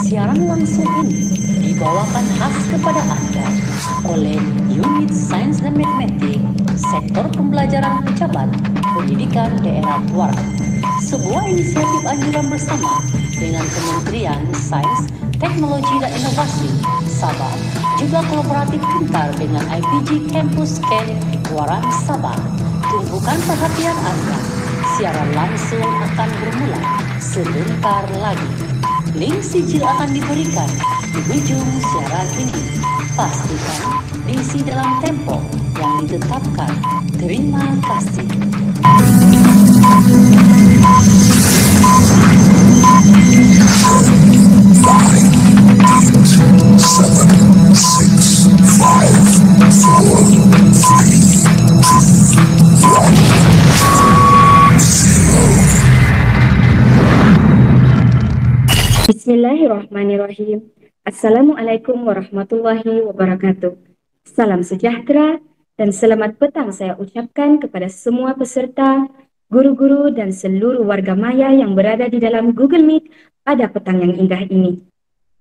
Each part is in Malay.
Siaran langsung ini dibawakan khas kepada Anda oleh Unit Sains dan Matematik, Sektor Pembelajaran Pejabat Pendidikan Daerah Tuaran. Sebuah inisiatif anjuran bersama dengan Kementerian Sains, Teknologi dan Inovasi Sabah, juga kolaboratif pintar dengan IPG Campus Ken Tuaran Sabah. Tumpukan perhatian Anda. Siaran langsung akan bermula sebentar lagi. Link sijil akan diberikan di ujung siaran ini. Pastikan diisi dalam tempo yang ditetapkan. Terima kasih. Bismillahirrahmanirrahim. Assalamualaikum warahmatullahi wabarakatuh. Salam sejahtera dan selamat petang saya ucapkan kepada semua peserta, guru-guru dan seluruh warga maya yang berada di dalam Google Meet pada petang yang indah ini.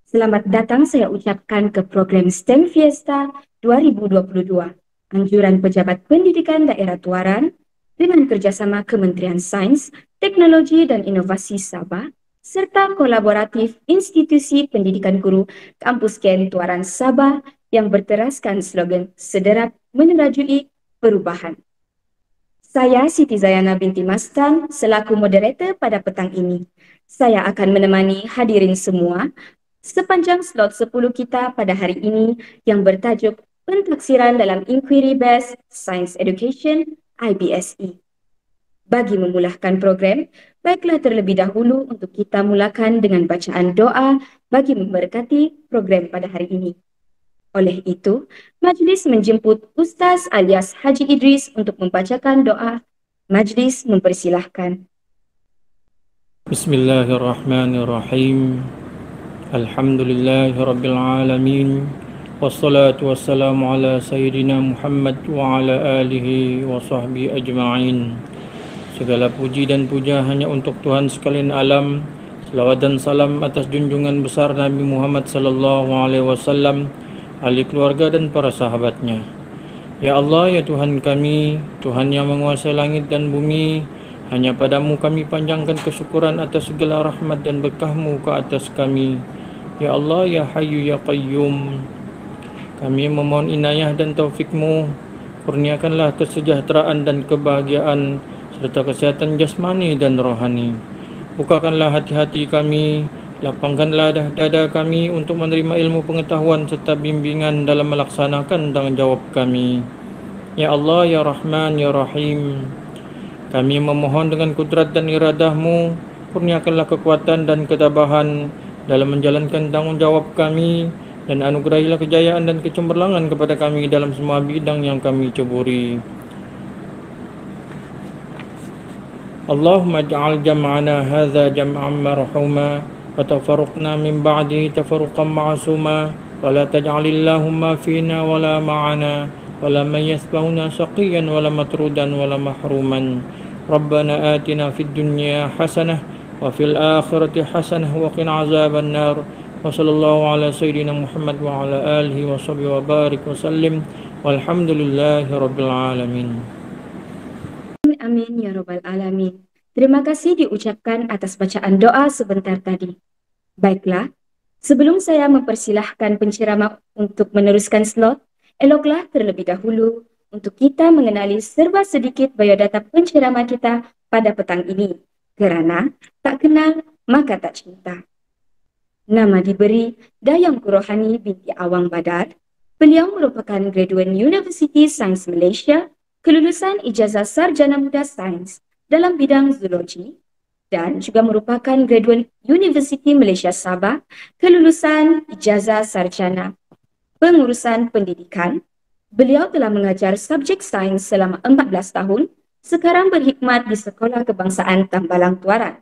Selamat datang saya ucapkan ke program STEM Fiesta 2022, anjuran pejabat pendidikan daerah Tuaran dengan kerjasama Kementerian Sains, Teknologi dan Inovasi Sabah serta kolaboratif institusi pendidikan guru Kampus Ken Tuaran Sabah yang berteraskan slogan sederap menerajui perubahan. Saya Siti Zayana binti Mastan selaku moderator pada petang ini. Saya akan menemani hadirin semua sepanjang slot 10 kita pada hari ini yang bertajuk Pentaksiran dalam Inquiry Based Science Education IBSE. Bagi memulahkan program, baiklah terlebih dahulu untuk kita mulakan dengan bacaan doa bagi memberkati program pada hari ini. Oleh itu, majlis menjemput Ustaz alias Haji Idris untuk membacakan doa. Majlis mempersilahkan. Bismillahirrahmanirrahim. Alhamdulillahirrabbilalamin. Wassalatu wassalamu ala Sayyidina Muhammad wa ala alihi wa sahbihi ajma'in. Segala puji dan puja hanya untuk Tuhan sekalian alam. Selawat dan salam atas junjungan besar Nabi Muhammad sallallahu alaihi wasallam, ahli keluarga dan para sahabatnya. Ya Allah, ya Tuhan kami, Tuhan yang menguasai langit dan bumi, hanya padamu kami panjangkan kesyukuran atas segala rahmat dan berkah-Mu ke atas kami. Ya Allah, ya Hayyu, ya Qayyum, kami memohon inayah dan taufik-Mu. Kurniakanlah kesejahteraan dan kebahagiaan serta kesehatan jasmani dan rohani. Bukakanlah hati-hati kami, lapangkanlah dada kami untuk menerima ilmu pengetahuan serta bimbingan dalam melaksanakan tanggungjawab kami. Ya Allah, ya Rahman, ya Rahim, kami memohon dengan kudrat dan iradah-Mu, kurniakanlah kekuatan dan ketabahan dalam menjalankan tanggungjawab kami, dan anugerahilah kejayaan dan kecemerlangan kepada kami dalam semua bidang yang kami ceburi. Allahumma ja'al jam'ana hadha jam'an marhuma wa tafarruqna min ba'dihi tafarruqan ma'suma wa la taj'alillahumma fina wa la ma'ana wa la man yasbahuna saqiyan wa la matrudan wa la mahruman. Rabbana atina fid dunya hasanah wa fil akhirati hasanah wa qina azaban nar. Wa sallallahu ala sayyidina Muhammad wa ala alihi wa sahbihi wa barik wa sallim walhamdulillahi rabbil alamin. Amin ya robbal alamin. Terima kasih diucapkan atas bacaan doa sebentar tadi. Baiklah, sebelum saya mempersilahkan penceramah untuk meneruskan slot, eloklah terlebih dahulu untuk kita mengenali serba sedikit biodata penceramah kita pada petang ini. Kerana tak kenal maka tak cinta. Nama diberi Dayangku Rohani binti Awang Badar. Beliau merupakan graduan University Sains Malaysia, kelulusan ijazah sarjana muda sains dalam bidang zoologi, dan juga merupakan graduan University Malaysia Sabah, kelulusan ijazah sarjana pengurusan pendidikan. Beliau telah mengajar subjek sains selama 14 tahun, sekarang berkhidmat di Sekolah Kebangsaan Tambalang Tuaran.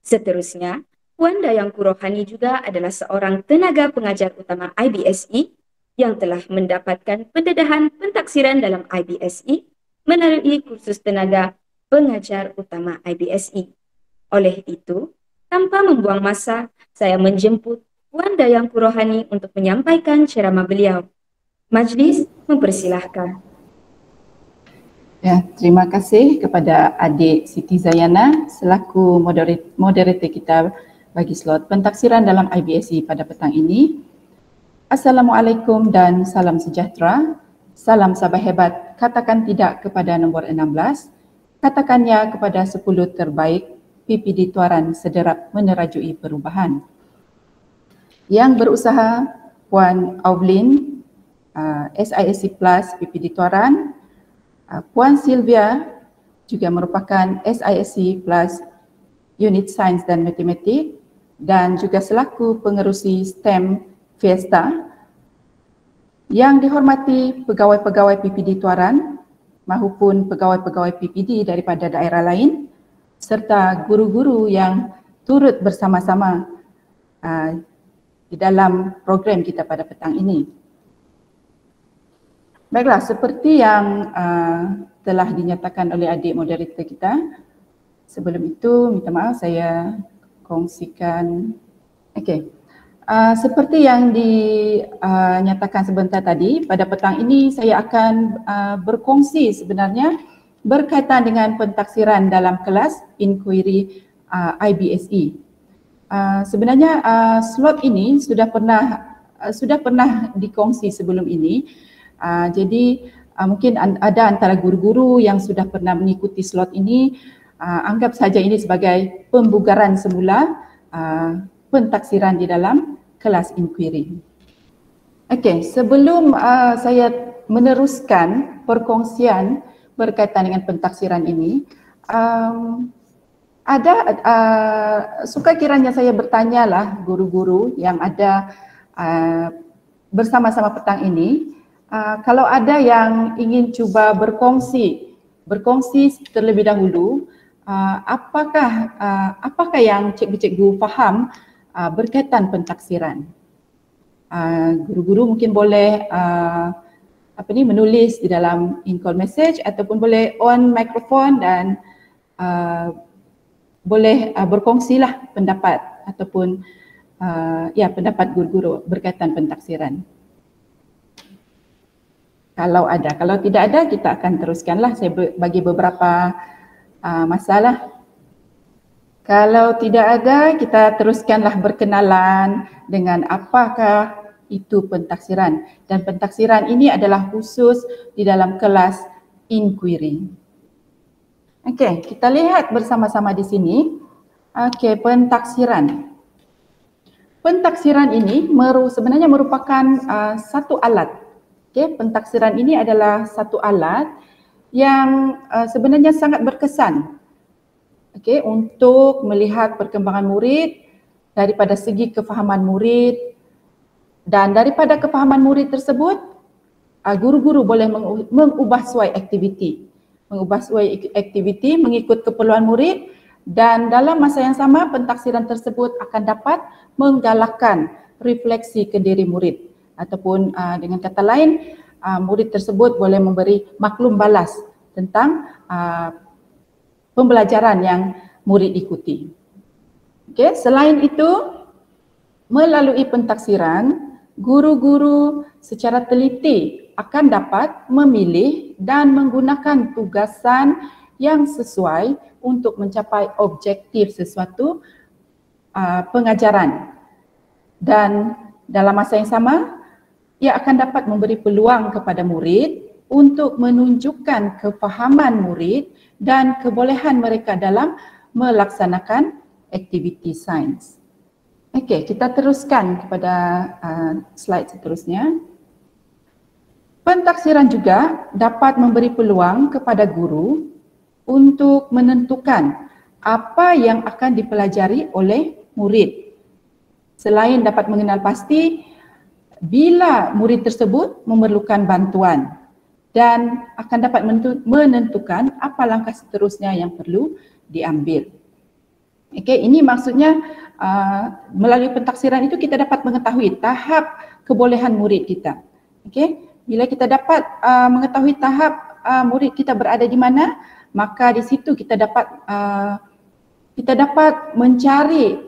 Seterusnya, Puan Dayangku Rohani juga adalah seorang tenaga pengajar utama IBSE yang telah mendapatkan pendedahan pentaksiran dalam IBSE melalui kursus tenaga pengajar utama IBSE. Oleh itu, tanpa membuang masa, saya menjemput Puan Dayang Purohani untuk menyampaikan ceramah beliau. Majlis mempersilahkan. Ya, terima kasih kepada adik Siti Zayana selaku moderator kita bagi slot pentaksiran dalam IBSI pada petang ini. Assalamualaikum dan salam sejahtera. Salam sabah hebat, katakan tidak kepada nombor 16, katakan ya kepada 10 terbaik PPD Tuaran sederap menerajui perubahan. Yang berusaha Puan Auvlin, SISC Plus PPD Tuaran, Puan Sylvia juga merupakan SISC Plus Unit Sains dan Matematik dan juga selaku pengerusi STEM Fiesta. Yang dihormati pegawai-pegawai PPD Tuaran maupun pegawai-pegawai PPD daripada daerah lain serta guru-guru yang turut bersama-sama di dalam program kita pada petang ini. Baiklah, seperti yang telah dinyatakan oleh adik moderator kita, sebelum itu minta maaf saya kongsikan. Okey. Seperti yang dinyatakan sebentar tadi, pada petang ini saya akan berkongsi sebenarnya berkaitan dengan pentaksiran dalam kelas inquiry IBSI. Sebenarnya slot ini sudah pernah dikongsi sebelum ini. Jadi mungkin ada antara guru-guru yang sudah pernah mengikuti slot ini, anggap saja ini sebagai pembugaran semula pentaksiran di dalam kelas inquiry. Okey, sebelum saya meneruskan perkongsian berkaitan dengan pentaksiran ini, suka kiranya saya bertanyalah guru-guru yang ada bersama-sama petang ini, kalau ada yang ingin cuba berkongsi terlebih dahulu, apakah yang cikgu-cikgu faham berkaitan pentaksiran. Guru-guru mungkin boleh menulis di dalam in-call message ataupun boleh on mikrofon dan boleh berkongsilah pendapat ataupun pendapat guru-guru berkaitan pentaksiran. Kalau ada, kalau tidak ada kita akan teruskanlah. Saya bagi beberapa masalah. Kalau tidak ada, kita teruskanlah berkenalan dengan apakah itu pentaksiran. Dan pentaksiran ini adalah khusus di dalam kelas inquiry. Okey, kita lihat bersama-sama di sini. Okey, pentaksiran. Pentaksiran ini sebenarnya merupakan satu alat. Okay, pentaksiran ini adalah satu alat yang sebenarnya sangat berkesan untuk melihat perkembangan murid daripada segi kefahaman murid, dan daripada kefahaman murid tersebut guru-guru boleh mengubah suai aktiviti mengikut keperluan murid, dan dalam masa yang sama pentaksiran tersebut akan dapat menggalakkan refleksi ke diri murid. Ataupun dengan kata lain, murid tersebut boleh memberi maklum balas tentang pembelajaran yang murid ikuti. Okay. Selain itu, melalui pentaksiran, guru-guru secara teliti akan dapat memilih dan menggunakan tugasan yang sesuai untuk mencapai objektif sesuatu pengajaran. Dan dalam masa yang sama, ia akan dapat memberi peluang kepada murid untuk menunjukkan kefahaman murid dan kebolehan mereka dalam melaksanakan aktiviti sains. Okey, kita teruskan kepada slide seterusnya. Pentaksiran juga dapat memberi peluang kepada guru untuk menentukan apa yang akan dipelajari oleh murid. Selain dapat mengenal pasti bila murid tersebut memerlukan bantuan, dan akan dapat menentukan apa langkah seterusnya yang perlu diambil. Okey, ini maksudnya melalui pentaksiran itu kita dapat mengetahui tahap kebolehan murid kita. Okey, bila kita dapat mengetahui tahap murid kita berada di mana, maka di situ kita dapat kita dapat mencari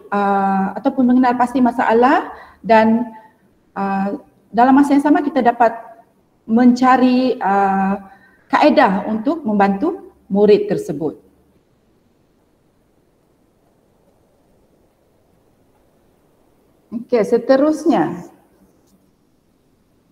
ataupun mengenal pasti masalah, dan dalam masa yang sama kita dapat mencari kaedah untuk membantu murid tersebut. Okey, seterusnya,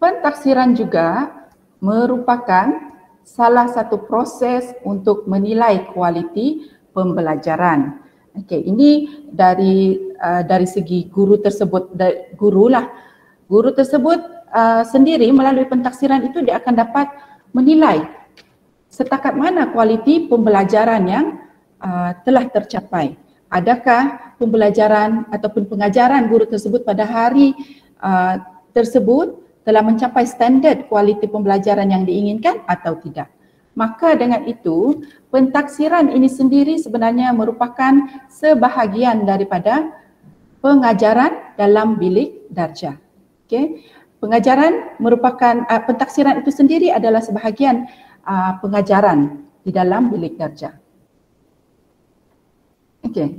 pentaksiran juga merupakan salah satu proses untuk menilai kualiti pembelajaran. Okey, ini dari segi guru tersebut, guru tersebut sendiri melalui pentaksiran itu dia akan dapat menilai setakat mana kualiti pembelajaran yang telah tercapai. Adakah pembelajaran ataupun pengajaran guru tersebut pada hari tersebut telah mencapai standard kualiti pembelajaran yang diinginkan atau tidak. Maka dengan itu, pentaksiran ini sendiri sebenarnya merupakan sebahagian daripada pengajaran dalam bilik darjah. Okey, pengajaran merupakan pentaksiran itu sendiri adalah sebahagian pengajaran di dalam bilik darjah. Okey,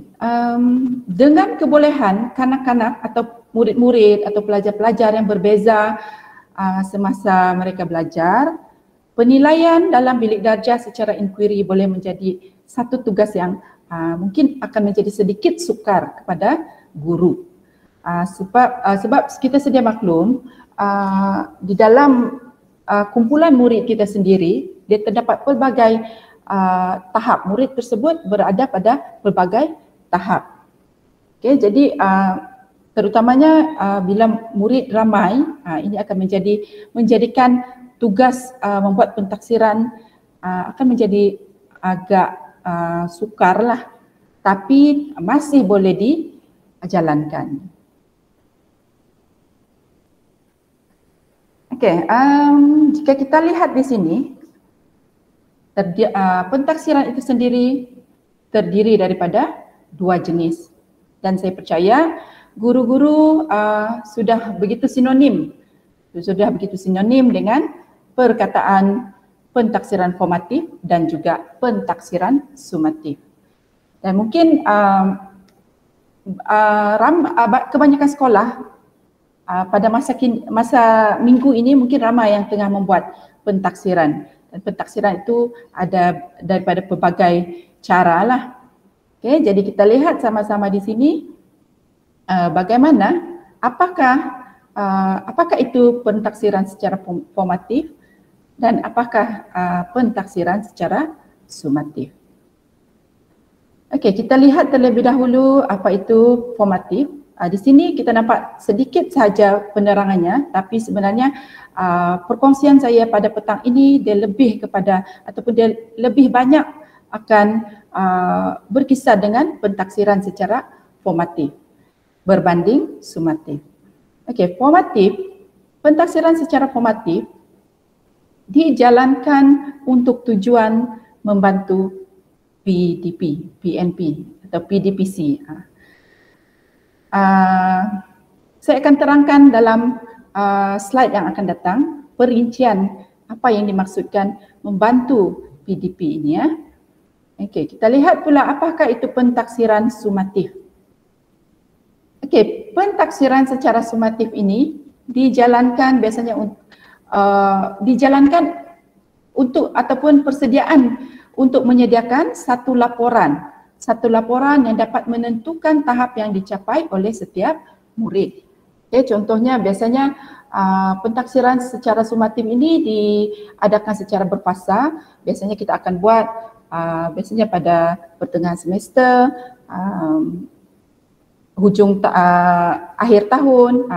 dengan kebolehan kanak-kanak atau murid-murid atau pelajar-pelajar yang berbeza semasa mereka belajar, penilaian dalam bilik darjah secara inquiry boleh menjadi satu tugas yang mungkin akan menjadi sedikit sukar kepada guru. Sebab kita sedia maklum, di dalam kumpulan murid kita sendiri, dia terdapat pelbagai tahap. Murid tersebut berada pada pelbagai tahap. Okay, jadi terutamanya bila murid ramai, ini akan menjadikan tugas membuat pentaksiran akan menjadi agak sukar lah, tapi masih boleh dijalankan. Okey, jika kita lihat di sini, pentaksiran itu sendiri terdiri daripada dua jenis, dan saya percaya guru-guru sudah begitu sinonim dengan perkataan pentaksiran formatif dan juga pentaksiran sumatif. Dan mungkin kebanyakan sekolah pada masa minggu ini mungkin ramai yang tengah membuat pentaksiran. Dan pentaksiran itu ada daripada pelbagai cara lah. Okay, jadi kita lihat sama-sama di sini bagaimana, apakah itu pentaksiran secara formatif dan apakah pentaksiran secara sumatif. Okey, kita lihat terlebih dahulu apa itu formatif. Di sini kita nampak sedikit sahaja penerangannya, tapi sebenarnya perkongsian saya pada petang ini dia lebih kepada ataupun dia lebih banyak akan berkisar dengan pentaksiran secara formatif berbanding sumatif. Okey, formatif, pentaksiran secara formatif dijalankan untuk tujuan membantu PDP, PNP atau PDPC. Saya akan terangkan dalam slide yang akan datang perincian apa yang dimaksudkan membantu PDP ini ya. Okey, kita lihat pula apakah itu pentaksiran sumatif. Okey, pentaksiran secara sumatif ini dijalankan biasanya dijalankan untuk ataupun persediaan untuk menyediakan satu laporan yang dapat menentukan tahap yang dicapai oleh setiap murid. Okay, contohnya biasanya pentaksiran secara sumatif ini diadakan secara berfasa. Biasanya kita akan buat biasanya pada pertengahan semester, hujung akhir tahun.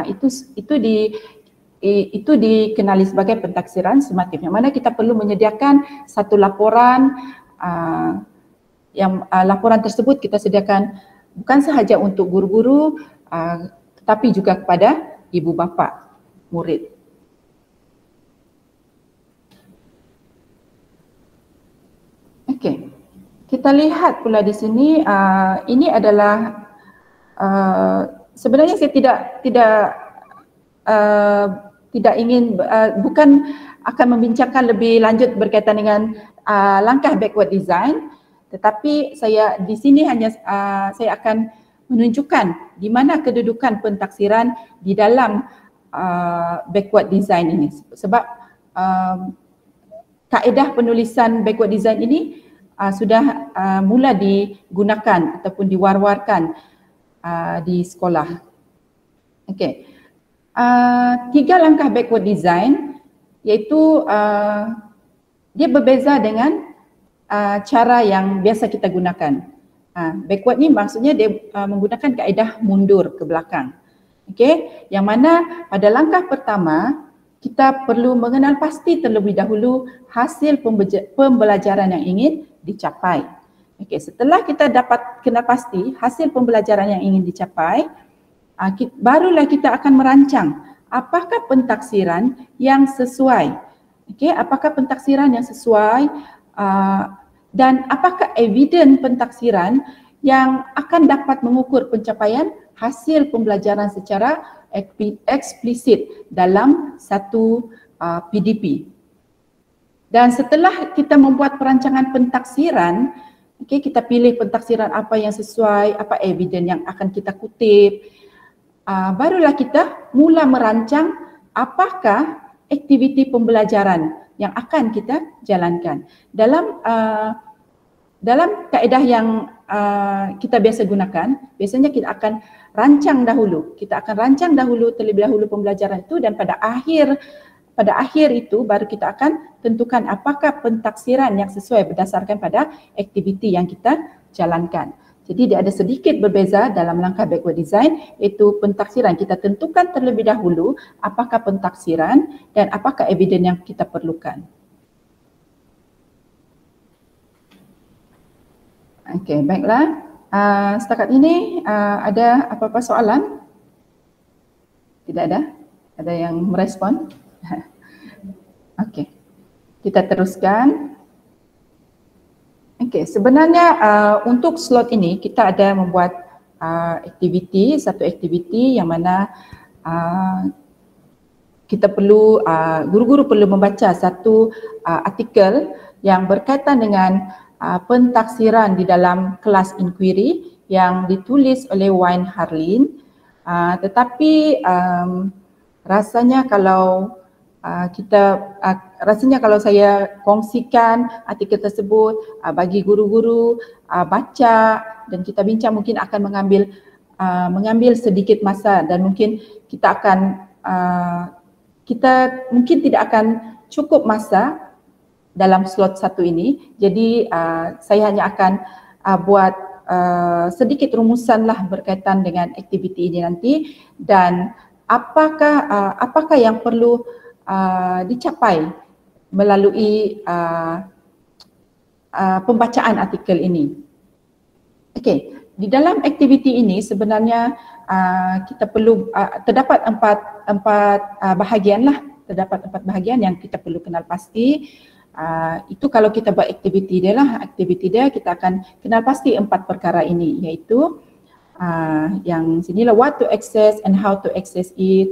Itu dikenali sebagai pentaksiran sumatif, yang mana kita perlu menyediakan satu laporan yang laporan tersebut kita sediakan bukan sahaja untuk guru-guru tetapi juga kepada ibu bapa murid. Okey, kita lihat pula di sini ini adalah sebenarnya saya tidak ingin bukan akan membincangkan lebih lanjut berkaitan dengan langkah backward design, Tetapi saya di sini hanya saya akan menunjukkan di mana kedudukan pentaksiran di dalam backward design ini. Sebab kaedah penulisan backward design ini sudah mula digunakan ataupun diwar-warkan di sekolah. Okey. 3 langkah backward design iaitu dia berbeza dengan cara yang biasa kita gunakan. Backward ni maksudnya dia menggunakan kaedah mundur ke belakang. Okey, yang mana pada langkah pertama kita perlu mengenal pasti terlebih dahulu hasil pembelajaran yang ingin dicapai. Okey, setelah kita dapat kenal pasti hasil pembelajaran yang ingin dicapai, barulah kita akan merancang apakah pentaksiran yang sesuai. Okey, apakah pentaksiran yang sesuai dan apakah evidence pentaksiran yang akan dapat mengukur pencapaian hasil pembelajaran secara eksplisit dalam satu PDP. Dan setelah kita membuat perancangan pentaksiran, kita pilih pentaksiran apa yang sesuai, apa evidence yang akan kita kutip, barulah kita mula merancang apakah aktiviti pembelajaran yang akan kita jalankan. Dalam kaedah yang kita biasa gunakan, biasanya kita akan rancang dahulu. Kita akan rancang dahulu terlebih dahulu pembelajaran itu, dan pada akhir itu baru kita akan tentukan apakah pentaksiran yang sesuai berdasarkan pada aktiviti yang kita jalankan. Jadi dia ada sedikit berbeza dalam langkah backward design, iaitu pentaksiran kita tentukan terlebih dahulu apakah pentaksiran dan apakah evidence yang kita perlukan. Okey, baiklah. Setakat ini ada apa-apa soalan? Tidak ada? Ada yang merespon? Okey, kita teruskan. Okey, sebenarnya untuk slot ini kita ada membuat satu aktiviti yang mana kita perlu, guru-guru perlu membaca satu artikel yang berkaitan dengan pentaksiran di dalam kelas inquiry yang ditulis oleh Wayne Harlin. Tetapi rasanya kalau kalau saya kongsikan artikel tersebut bagi guru-guru baca dan kita bincang, mungkin akan mengambil sedikit masa, dan mungkin kita mungkin tidak akan cukup masa dalam slot satu ini. Jadi saya hanya akan buat sedikit rumusan lah berkaitan dengan aktiviti ini nanti, dan apakah yang perlu dicapai melalui pembacaan artikel ini. Okey, di dalam aktiviti ini sebenarnya kita perlu terdapat empat bahagian lah. Terdapat 4 bahagian yang kita perlu kenal pasti. Itu kalau kita buat aktiviti dia, kita akan kenal pasti 4 perkara ini, iaitu yang sinilah what to access and how to access it,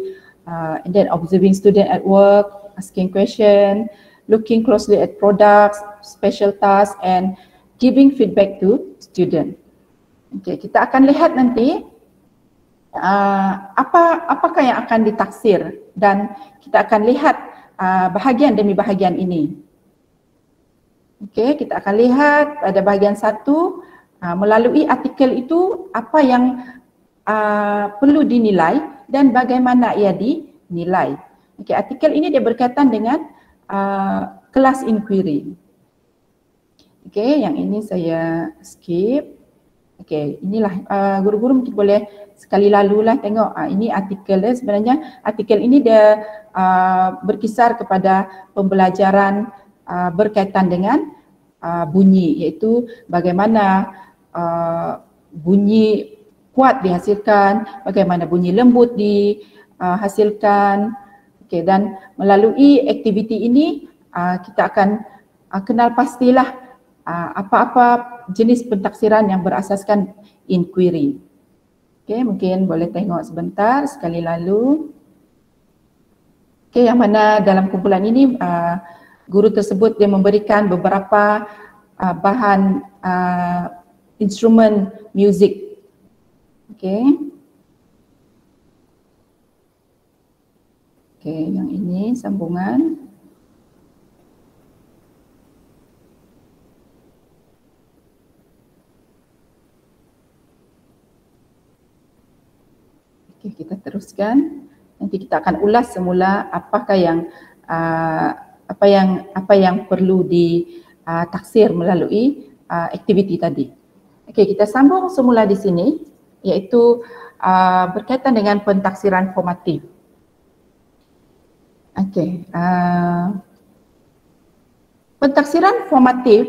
and then observing student at work, asking question, looking closely at products, special tasks, and giving feedback to student. Okay, kita akan lihat nanti apakah yang akan ditaksir, dan kita akan lihat bahagian demi bahagian ini. Okey, kita akan lihat pada bahagian 1, melalui artikel itu apa yang perlu dinilai dan bagaimana ia dinilai. Okey, artikel ini dia berkaitan dengan kelas inquiry. Okey, yang ini saya skip. Okey, inilah guru-guru mungkin boleh sekali lalulah tengok. Ini artikel dia. Sebenarnya artikel ini dia berkisar kepada pembelajaran berkaitan dengan bunyi, iaitu bagaimana bunyi kuat dihasilkan, bagaimana bunyi lembut dihasilkan. Okey, dan melalui aktiviti ini kita akan kenal pastilah apa-apa jenis pentaksiran yang berasaskan inquiry. Okey, mungkin boleh tengok sebentar sekali lalu. Okey, yang mana dalam kumpulan ini guru tersebut dia memberikan beberapa bahan instrumen muzik. Okey. Okey, yang ini sambungan. Okey, kita teruskan. Nanti kita akan ulas semula apakah yang apa yang perlu ditaksir melalui aktiviti tadi. Okey, kita sambung semula di sini, iaitu berkaitan dengan pentaksiran formatif. Okey, pentaksiran formatif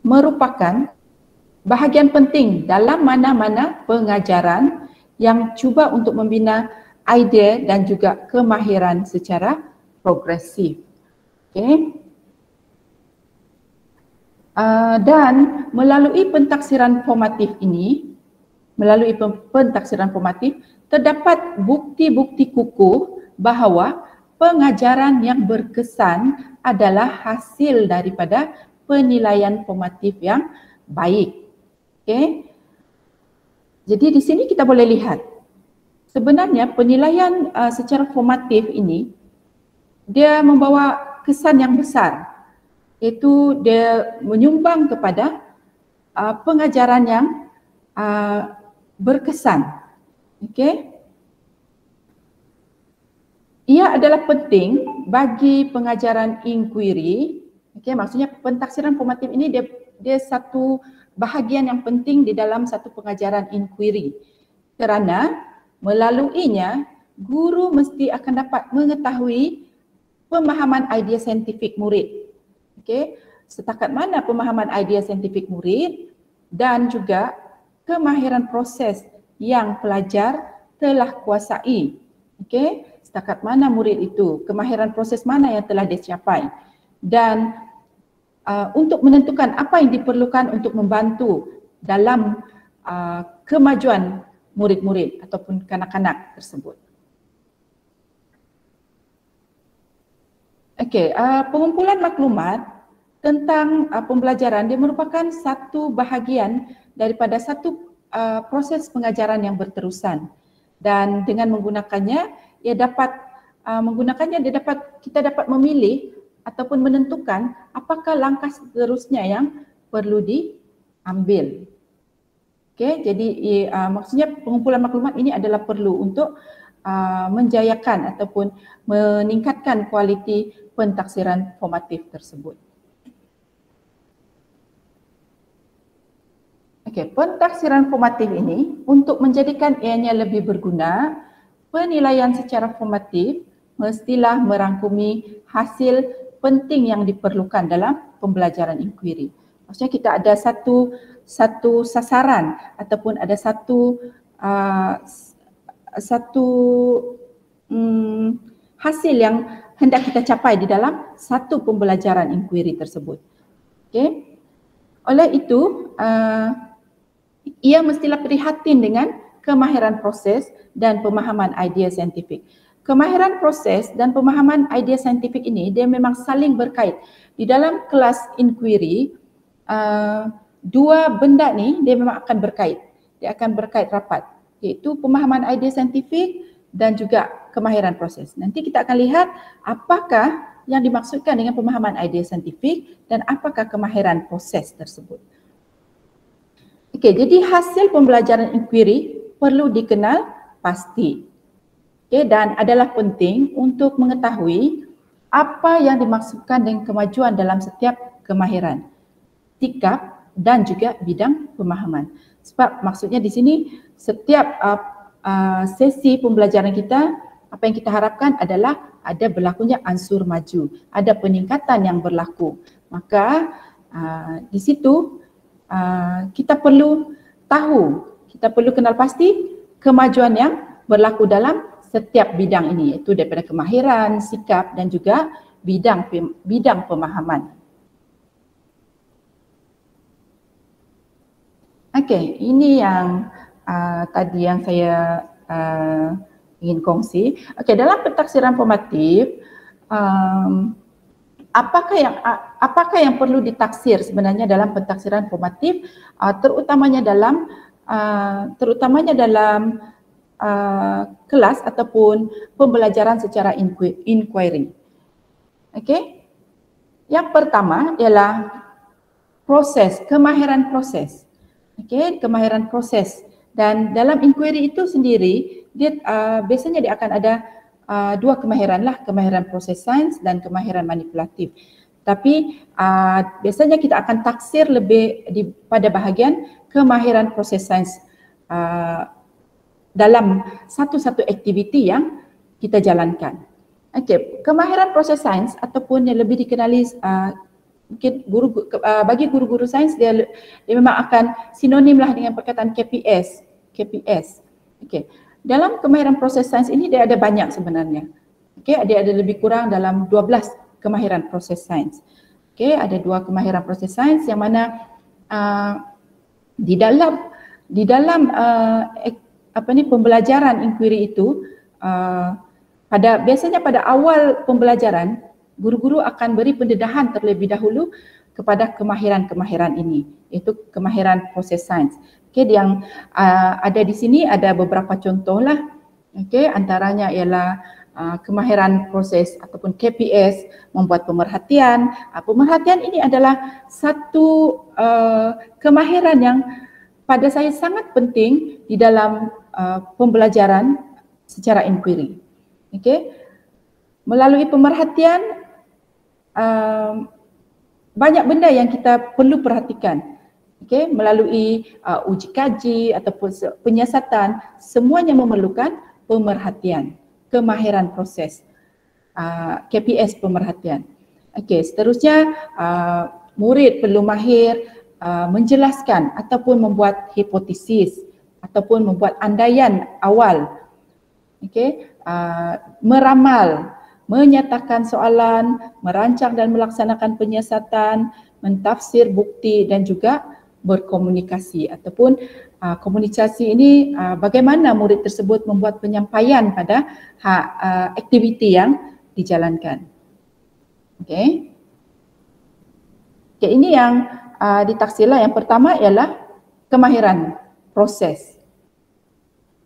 merupakan bahagian penting dalam mana-mana pengajaran yang cuba untuk membina idea dan juga kemahiran secara progresif. Okay. Dan melalui pentaksiran formatif ini, terdapat bukti-bukti kukuh bahawa pengajaran yang berkesan adalah hasil daripada penilaian formatif yang baik. Okay. Jadi di sini kita boleh lihat sebenarnya penilaian secara formatif ini dia membawa kesan yang besar, iaitu dia menyumbang kepada pengajaran yang berkesan. Okey. Ia adalah penting bagi pengajaran inquiry. Okey, maksudnya pentaksiran formatif ini dia satu bahagian yang penting di dalam satu pengajaran inquiry, kerana melaluinya guru mesti akan dapat mengetahui pemahaman idea saintifik murid. Okey, setakat mana pemahaman idea saintifik murid dan juga kemahiran proses yang pelajar telah kuasai. Okey, setakat mana murid itu, kemahiran proses mana yang telah dia capai, dan untuk menentukan apa yang diperlukan untuk membantu dalam kemajuan murid-murid ataupun kanak-kanak tersebut. Okey, pengumpulan maklumat tentang pembelajaran dia merupakan satu bahagian daripada satu proses pengajaran yang berterusan, dan dengan menggunakannya kita dapat memilih ataupun menentukan apakah langkah seterusnya yang perlu diambil. Okey, jadi maksudnya pengumpulan maklumat ini adalah perlu untuk menjayakan ataupun meningkatkan kualiti pentaksiran formatif tersebut. Okey, pentaksiran formatif ini untuk menjadikan ianya lebih berguna, penilaian secara formatif mestilah merangkumi hasil penting yang diperlukan dalam pembelajaran inquiry. Maksudnya kita ada satu sasaran ataupun ada satu hasil yang hendak kita capai di dalam satu pembelajaran inquiry tersebut. Okay. Oleh itu, ia mestilah prihatin dengan kemahiran proses dan pemahaman idea saintifik. Kemahiran proses dan pemahaman idea saintifik ini dia memang saling berkait. Di dalam kelas inquiry, dua benda ni dia memang akan berkait. Dia akan berkait rapat, iaitu pemahaman idea saintifik dan juga kemahiran proses. Nanti kita akan lihat apakah yang dimaksudkan dengan pemahaman idea saintifik dan apakah kemahiran proses tersebut. Okey, jadi hasil pembelajaran inquiry perlu dikenal pasti. Okay, dan adalah penting untuk mengetahui apa yang dimaksudkan dengan kemajuan dalam setiap kemahiran, sikap dan juga bidang pemahaman. Sebab maksudnya di sini setiap sesi pembelajaran kita, apa yang kita harapkan adalah ada berlakunya ansur maju, ada peningkatan yang berlaku. Maka di situ kita perlu tahu, kita perlu kenal pasti kemajuan yang berlaku dalam setiap bidang ini, iaitu daripada kemahiran, sikap dan juga bidang pemahaman. Okey, ini yang tadi yang saya ingin kongsi. Okey, dalam pentaksiran formatif apakah yang perlu ditaksir sebenarnya dalam pentaksiran formatif, terutamanya dalam kelas ataupun pembelajaran secara inquiry. Okey. Yang pertama ialah kemahiran proses. Okey, kemahiran proses. Dan dalam inquiry itu sendiri, biasanya dia akan ada dua kemahiran lah, kemahiran proses sains dan kemahiran manipulatif. Tapi biasanya kita akan taksir lebih pada bahagian kemahiran proses sains dalam satu-satu aktiviti yang kita jalankan. Okey, kemahiran proses sains ataupun yang lebih dikenali mungkin bagi guru-guru sains dia memang akan sinonim lah dengan perkataan KPS. Okey. Dalam kemahiran proses sains ini dia ada banyak sebenarnya. Okey, dia ada lebih kurang dalam 12 kemahiran proses sains. Okey, ada 2 kemahiran proses sains yang mana di dalam pembelajaran inquiry itu biasanya pada awal pembelajaran guru-guru akan beri pendedahan terlebih dahulu kepada kemahiran-kemahiran ini, iaitu kemahiran proses sains. Okey, yang ada di sini ada beberapa contoh lah. Okey, antaranya ialah kemahiran proses ataupun KPS, membuat pemerhatian. Pemerhatian ini adalah satu kemahiran yang pada saya sangat penting di dalam pembelajaran secara inquiry. Okey, melalui pemerhatian banyak benda yang kita perlu perhatikan. Okey, melalui uji kaji ataupun penyiasatan, semuanya memerlukan pemerhatian, kemahiran proses, KPS pemerhatian. Okey, seterusnya murid perlu mahir menjelaskan ataupun membuat hipotesis ataupun membuat andaian awal. Okey, meramal, menyatakan soalan, merancang dan melaksanakan penyiasatan, mentafsir bukti dan juga berkomunikasi ataupun komunikasi ini bagaimana murid tersebut membuat penyampaian pada aktiviti yang dijalankan. Okey. Okey, ini yang ditaksirlah. Yang pertama ialah kemahiran proses.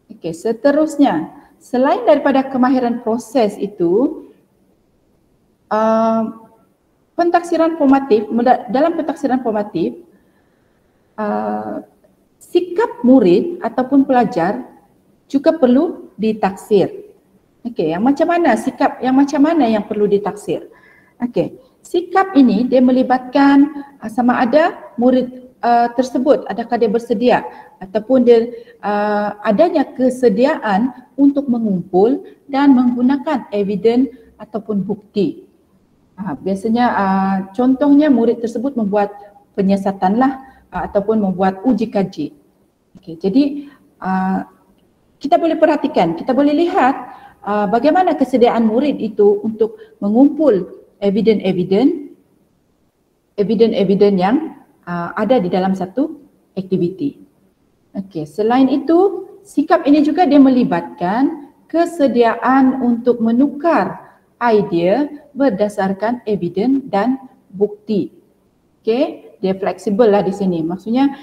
Okey, seterusnya selain daripada kemahiran proses itu, pentaksiran formatif, dalam pentaksiran formatif, sikap murid ataupun pelajar juga perlu ditaksir. Okey, yang macam mana yang perlu ditaksir? Okey, sikap ini dia melibatkan sama ada murid tersebut adakah dia bersedia ataupun dia adanya kesediaan untuk mengumpul dan menggunakan evidence ataupun bukti. Biasanya contohnya murid tersebut membuat penyiasatan lah ataupun membuat uji kaji. Okay, jadi kita boleh perhatikan, kita boleh lihat bagaimana kesediaan murid itu untuk mengumpul evidence yang ada di dalam satu aktiviti. Okey, selain itu, sikap ini juga dia melibatkan kesediaan untuk menukar idea berdasarkan evidence dan bukti. Okey, dia fleksibel lah di sini. Maksudnya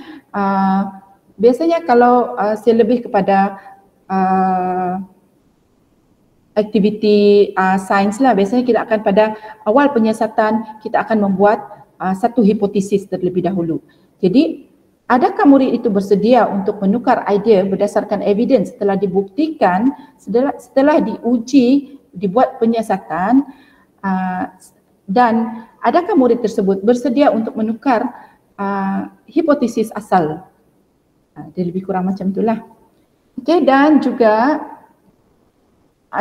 biasanya kalau saya lebih kepada aktiviti sains lah, biasanya kita akan pada awal penyiasatan kita akan membuat satu hipotesis terlebih dahulu. Jadi adakah murid itu bersedia untuk menukar idea berdasarkan evidence setelah dibuktikan, setelah diuji, dibuat penyiasatan, dan adakah murid tersebut bersedia untuk menukar hipotesis asal. Dia lebih kurang macam itulah. Okey, dan juga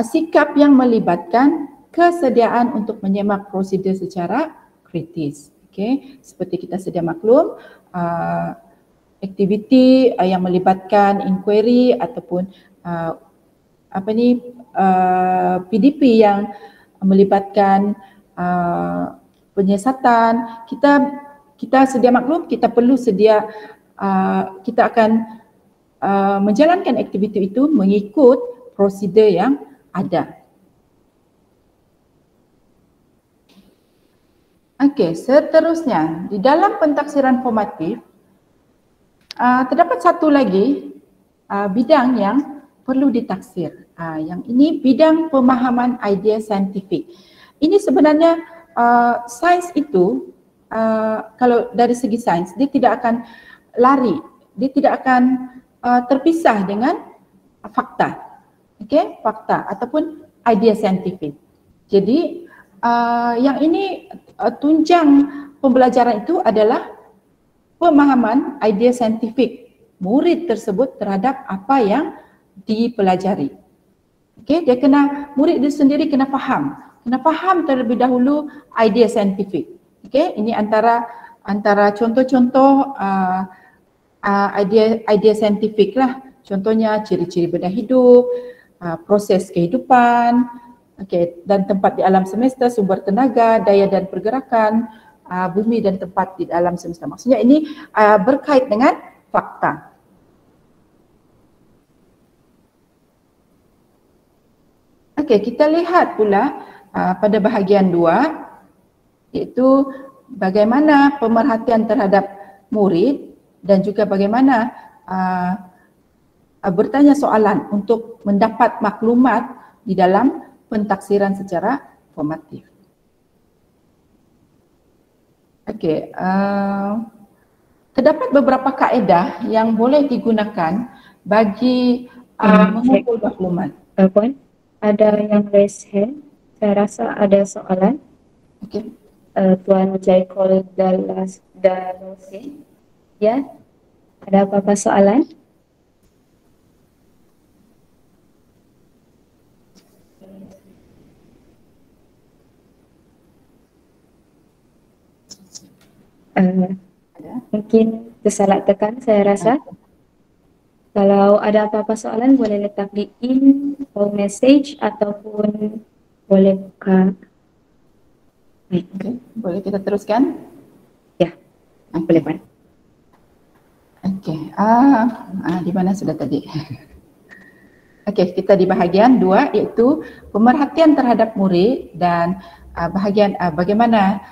sikap yang melibatkan kesediaan untuk menyemak prosedur secara kritis. Okey, seperti kita sedia maklum, aktiviti yang melibatkan inquiry ataupun PDP yang melibatkan penyiasatan, kita sedia maklum kita perlu sedia kita akan menjalankan aktiviti itu mengikut prosedur yang ada. Okey, seterusnya di dalam pentaksiran formatif terdapat satu lagi bidang yang perlu ditaksir. Yang ini bidang pemahaman idea saintifik. Ini sebenarnya sains itu kalau dari segi sains dia tidak akan lari, dia tidak akan terpisah dengan fakta. Okey, fakta ataupun idea saintifik. Jadi yang ini tunjang pembelajaran itu adalah pemahaman idea saintifik murid tersebut terhadap apa yang dipelajari. Okey, murid itu sendiri kena faham terlebih dahulu idea saintifik. Okey, ini antara contoh-contoh idea saintifik lah. Contohnya ciri-ciri benda hidup, proses kehidupan, okey, dan tempat di alam semesta, sumber tenaga, daya dan pergerakan, bumi dan tempat di alam semesta. Maksudnya ini berkait dengan fakta. Okey, kita lihat pula pada bahagian 2 iaitu bagaimana pemerhatian terhadap murid dan juga bagaimana bertanya soalan untuk mendapat maklumat di dalam pentaksiran secara formatif. Okey, terdapat beberapa kaedah yang boleh digunakan bagi mengumpul maklumat. Puan, ada yang raise hand. Saya rasa ada soalan. Okey. Tuan Jaikol Dalasi. Ya, ada apa-apa soalan? Mungkin tersalah tekan saya rasa. Kalau ada apa-apa soalan boleh letak di info message ataupun boleh buka. Okay. Boleh kita teruskan? Ya, boleh Puan. Okey, di mana sudah tadi? Okey, kita di bahagian 2 iaitu pemerhatian terhadap murid dan bahagian bagaimana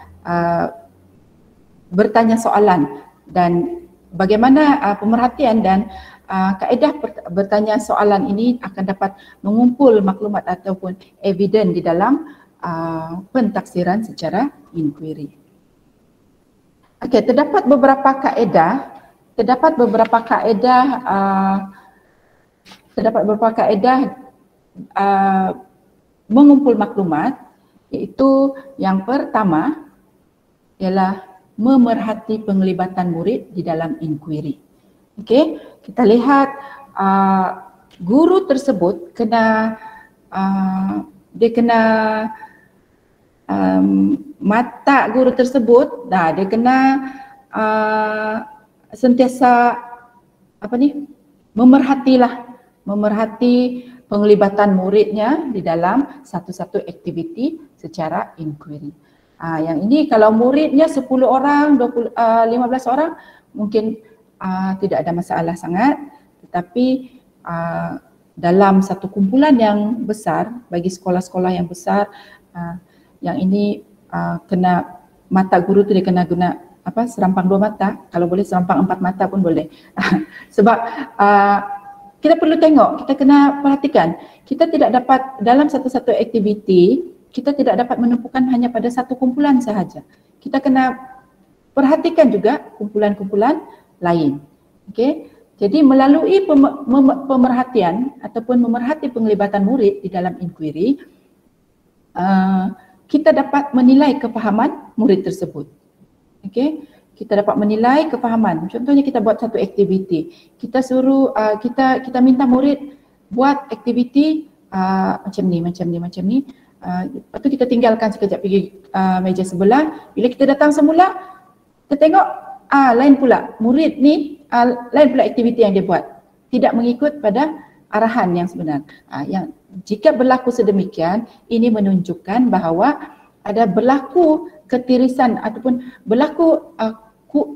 bertanya soalan dan bagaimana pemerhatian dan kaedah bertanya soalan ini akan dapat mengumpul maklumat ataupun evidence di dalam pentaksiran secara inquiry. Okey, terdapat beberapa kaedah mengumpul maklumat, iaitu yang pertama ialah memerhati penglibatan murid di dalam inquiry. Okey, kita lihat guru tersebut mata guru tersebut dia kena sentiasa memerhati penglibatan muridnya di dalam satu-satu aktiviti secara inquiry. Yang ini kalau muridnya 10 orang, 15 orang mungkin tidak ada masalah sangat, tetapi dalam satu kumpulan yang besar, bagi sekolah-sekolah yang besar, yang ini kena mata guru tu dia kena guna serampang 2 mata, kalau boleh serampang 4 mata pun boleh. Sebab kita perlu tengok, kita kena perhatikan, kita tidak dapat dalam satu-satu aktiviti, kita tidak dapat menumpukan hanya pada satu kumpulan sahaja. Kita kena perhatikan juga kumpulan-kumpulan lain. Okey. Jadi melalui pemerhatian ataupun memerhati penglibatan murid di dalam inquiry, kita dapat menilai kefahaman murid tersebut. Okey. Kita dapat menilai kefahaman. Contohnya kita buat satu aktiviti, kita suruh kita minta murid buat aktiviti macam ni. Lepas tu kita tinggalkan sekejap pergi meja sebelah. Bila kita datang semula, kita tengok lain pula murid ni, lain pula aktiviti yang dia buat, tidak mengikut pada arahan yang sebenar. Yang jika berlaku sedemikian, ini menunjukkan bahawa ada berlaku ketirisan ataupun berlaku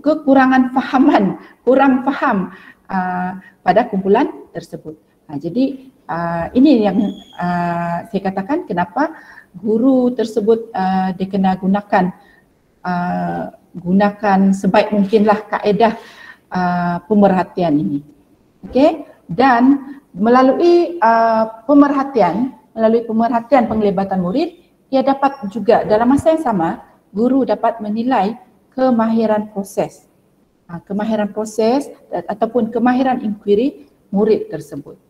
kekurangan fahaman, kurang faham pada kumpulan tersebut. Jadi ini yang saya katakan kenapa guru tersebut dia kena gunakan gunakan sebaik mungkinlah kaedah pemerhatian ini. Okey, dan melalui pemerhatian penglibatan murid, ia dapat juga dalam masa yang sama guru dapat menilai kemahiran proses ataupun kemahiran inquiry murid tersebut.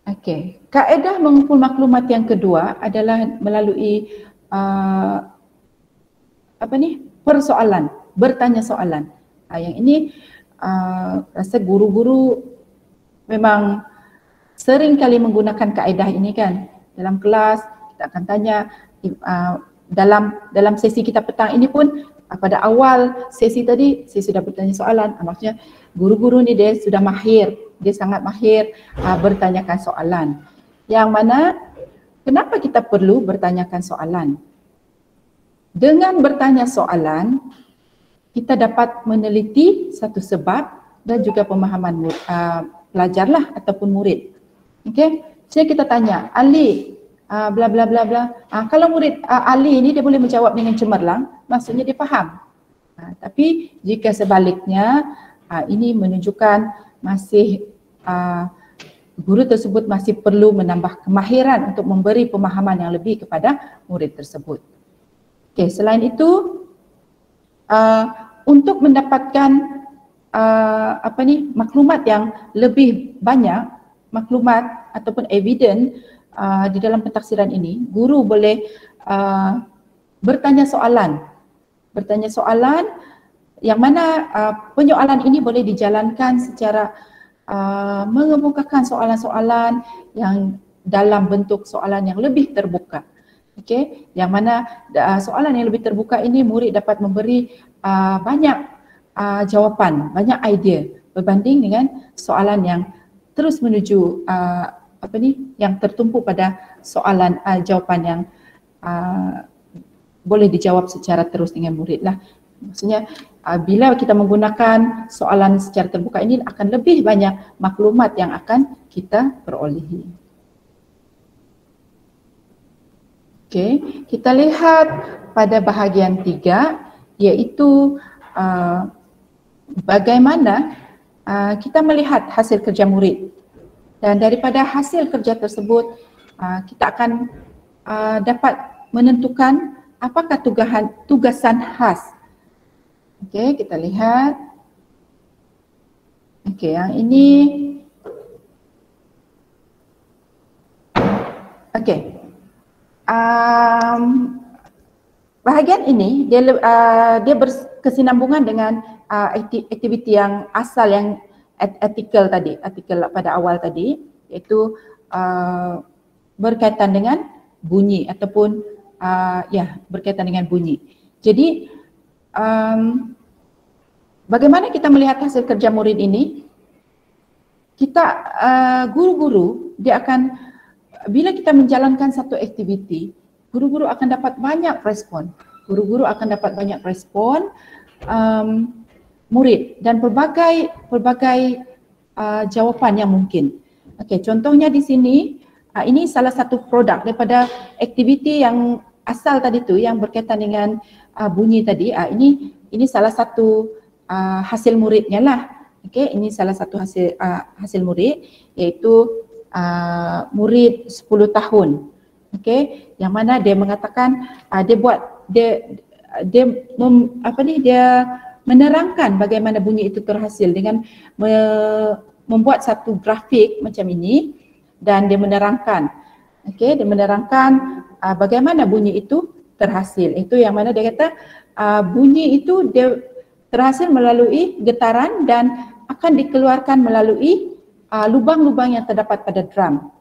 Okey, kaedah mengumpul maklumat yang kedua adalah melalui persoalan, bertanya soalan. Yang ini rasa guru-guru memang sering kali menggunakan kaedah ini kan. Dalam kelas kita akan tanya, dalam sesi kita petang ini pun pada awal sesi tadi saya sudah bertanya soalan. Maksudnya guru-guru ni dia sudah mahir, dia sangat mahir bertanyakan soalan. Yang mana kenapa kita perlu bertanyakan soalan? Dengan bertanya soalan, kita dapat meneliti satu sebab dan juga pemahaman pelajar lah ataupun murid. Okey, jadi kita tanya, Ali, bla bla bla bla. Kalau murid Ali ini dia boleh menjawab dengan cemerlang, maksudnya dia faham. Tapi jika sebaliknya, ini menunjukkan masih guru tersebut masih perlu menambah kemahiran untuk memberi pemahaman yang lebih kepada murid tersebut. Okey, selain itu untuk mendapatkan maklumat yang lebih banyak, maklumat ataupun evidence di dalam pentafsiran ini, guru boleh bertanya soalan yang mana penyoalan ini boleh dijalankan secara mengemukakan soalan-soalan yang dalam bentuk soalan yang lebih terbuka. Okey, yang mana soalan yang lebih terbuka ini murid dapat memberi banyak jawapan, banyak idea berbanding dengan soalan yang terus menuju yang tertumpu pada soalan jawapan yang boleh dijawab secara terus dengan murid lah. Maksudnya bila kita menggunakan soalan secara terbuka ini akan lebih banyak maklumat yang akan kita perolehi. Okey, kita lihat pada bahagian 3 iaitu bagaimana kita melihat hasil kerja murid. Dan daripada hasil kerja tersebut kita akan dapat menentukan apakah tugasan khas. Okey, kita lihat. Okey, yang ini. Okey. Bahagian ini dia berkesinambungan dengan aktiviti yang asal yang artikel pada awal tadi, iaitu berkaitan dengan bunyi ataupun berkaitan dengan bunyi. Jadi bagaimana kita melihat hasil kerja murid ini? Kita guru-guru dia akan, bila kita menjalankan satu aktiviti, guru-guru akan dapat banyak respon. Guru-guru akan dapat banyak respon murid dan pelbagai jawapan yang mungkin. Okey, contohnya di sini ini salah satu produk daripada aktiviti yang asal tadi tu yang berkaitan dengan bunyi tadi. Ini salah satu hasil muridnya lah. Okey, ini salah satu hasil murid, iaitu murid 10 tahun. Okey, yang mana dia mengatakan dia menerangkan bagaimana bunyi itu terhasil dengan membuat satu grafik macam ini, dan dia menerangkan. Okey, dia menerangkan bagaimana bunyi itu terhasil. Itu yang mana dia kata bunyi itu dia terhasil melalui getaran dan akan dikeluarkan melalui lubang-lubang yang terdapat pada drum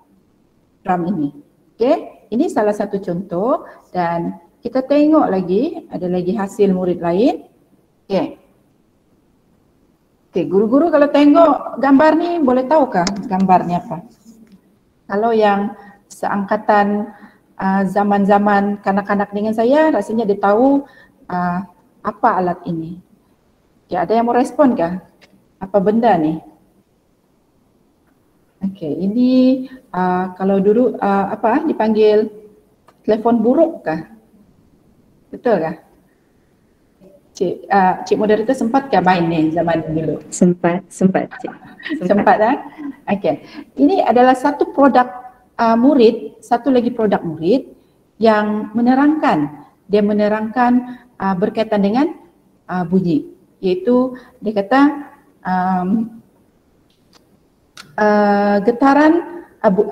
ini. Okey, ini salah satu contoh dan kita tengok lagi, ada lagi hasil murid lain. Okey. Okey, guru-guru kalau tengok gambar ni boleh tahukah gambarnya apa? Kalau yang seangkatan zaman-zaman kanak-kanak dengan saya, rasanya dia tahu apa alat ini. Okay, ada yang mau respon kah? Apa benda ni? Okey, ini kalau dulu dipanggil telefon buruk kah? Betul kah? Cik moderator sempat ke main ni zaman dulu? Sempat, Cik. Sempat kan? Okey. Ini adalah satu produk murid, satu lagi produk murid yang menerangkan. Dia menerangkan berkaitan dengan bunyi. Iaitu dia kata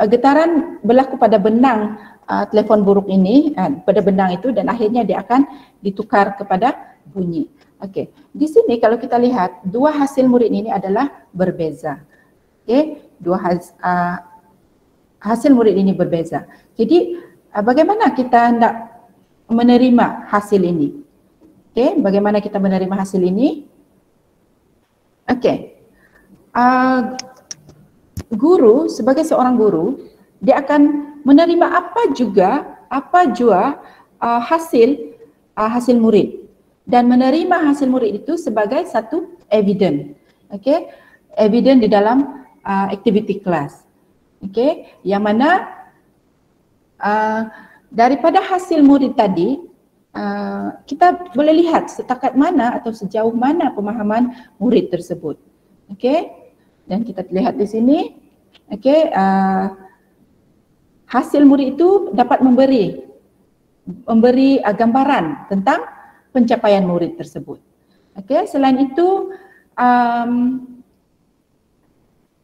getaran berlaku pada benang telefon buruk ini, pada benang itu, dan akhirnya dia akan ditukar kepada bunyi. Okey, di sini kalau kita lihat dua hasil murid ini adalah berbeza. Okey, hasil murid ini berbeza. Jadi bagaimana kita hendak menerima hasil ini? Okey, bagaimana kita menerima hasil ini? Okey, guru sebagai seorang guru, dia akan menerima apa jua hasil murid, dan menerima hasil murid itu sebagai satu evidence. Okey, evidence di dalam activity class. Okey, yang mana daripada hasil murid tadi kita boleh lihat setakat mana atau sejauh mana pemahaman murid tersebut. Okey, dan kita lihat di sini. Okey, hasil murid itu dapat memberi gambaran tentang pencapaian murid tersebut. Okey, selain itu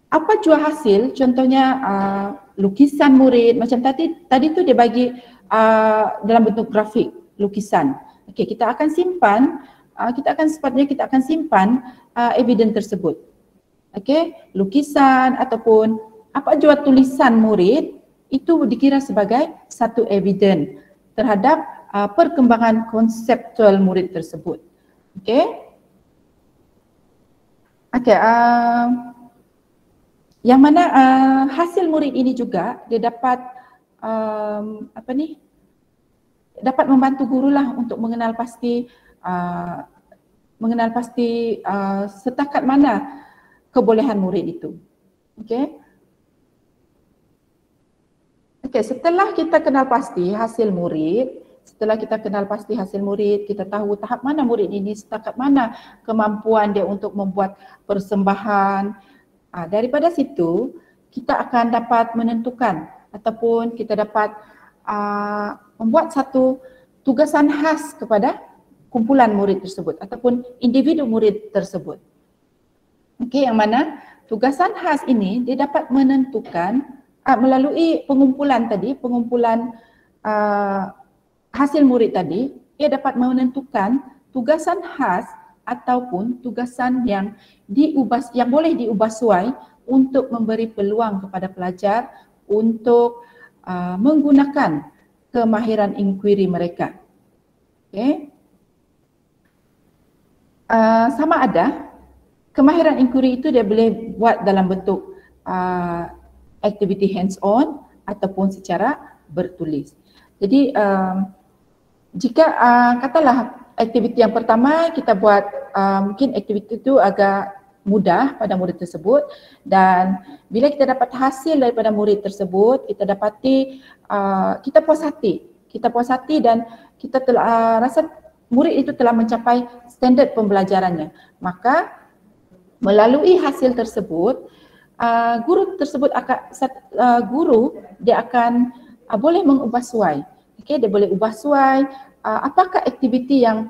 apa jua hasil, contohnya lukisan murid macam tadi tu dia bagi dalam bentuk grafik lukisan. Okey, kita akan simpan evidence tersebut. Okey, lukisan ataupun apa jua tulisan murid itu dikira sebagai satu evidence terhadap perkembangan konseptual murid tersebut. Okey. Okey, yang mana hasil murid ini juga dia dapat dapat membantu gurulah untuk mengenal pasti setakat mana kebolehan murid itu. Okey. Okey, setelah kita kenal pasti hasil murid, kita tahu tahap mana murid ini, setakat mana kemampuan dia untuk membuat persembahan. Daripada situ, kita akan dapat menentukan ataupun kita dapat membuat satu tugasan khas kepada kumpulan murid tersebut ataupun individu murid tersebut. Okey, yang mana tugasan khas ini dia dapat menentukan melalui pengumpulan hasil murid tadi, ia dapat menentukan tugasan khas ataupun tugasan yang boleh diubah suai untuk memberi peluang kepada pelajar untuk menggunakan kemahiran inquiry mereka. Okay. Sama ada kemahiran inquiry itu dia boleh buat dalam bentuk activity hands-on ataupun secara bertulis. Jadi jika katalah aktiviti yang pertama kita buat mungkin aktiviti itu agak mudah pada murid tersebut, dan bila kita dapat hasil daripada murid tersebut, kita dapati kita puas hati dan kita telah rasa murid itu telah mencapai standard pembelajarannya. Maka melalui hasil tersebut guru dia akan boleh mengubah suai. Okey, dia boleh ubah suai apakah aktiviti yang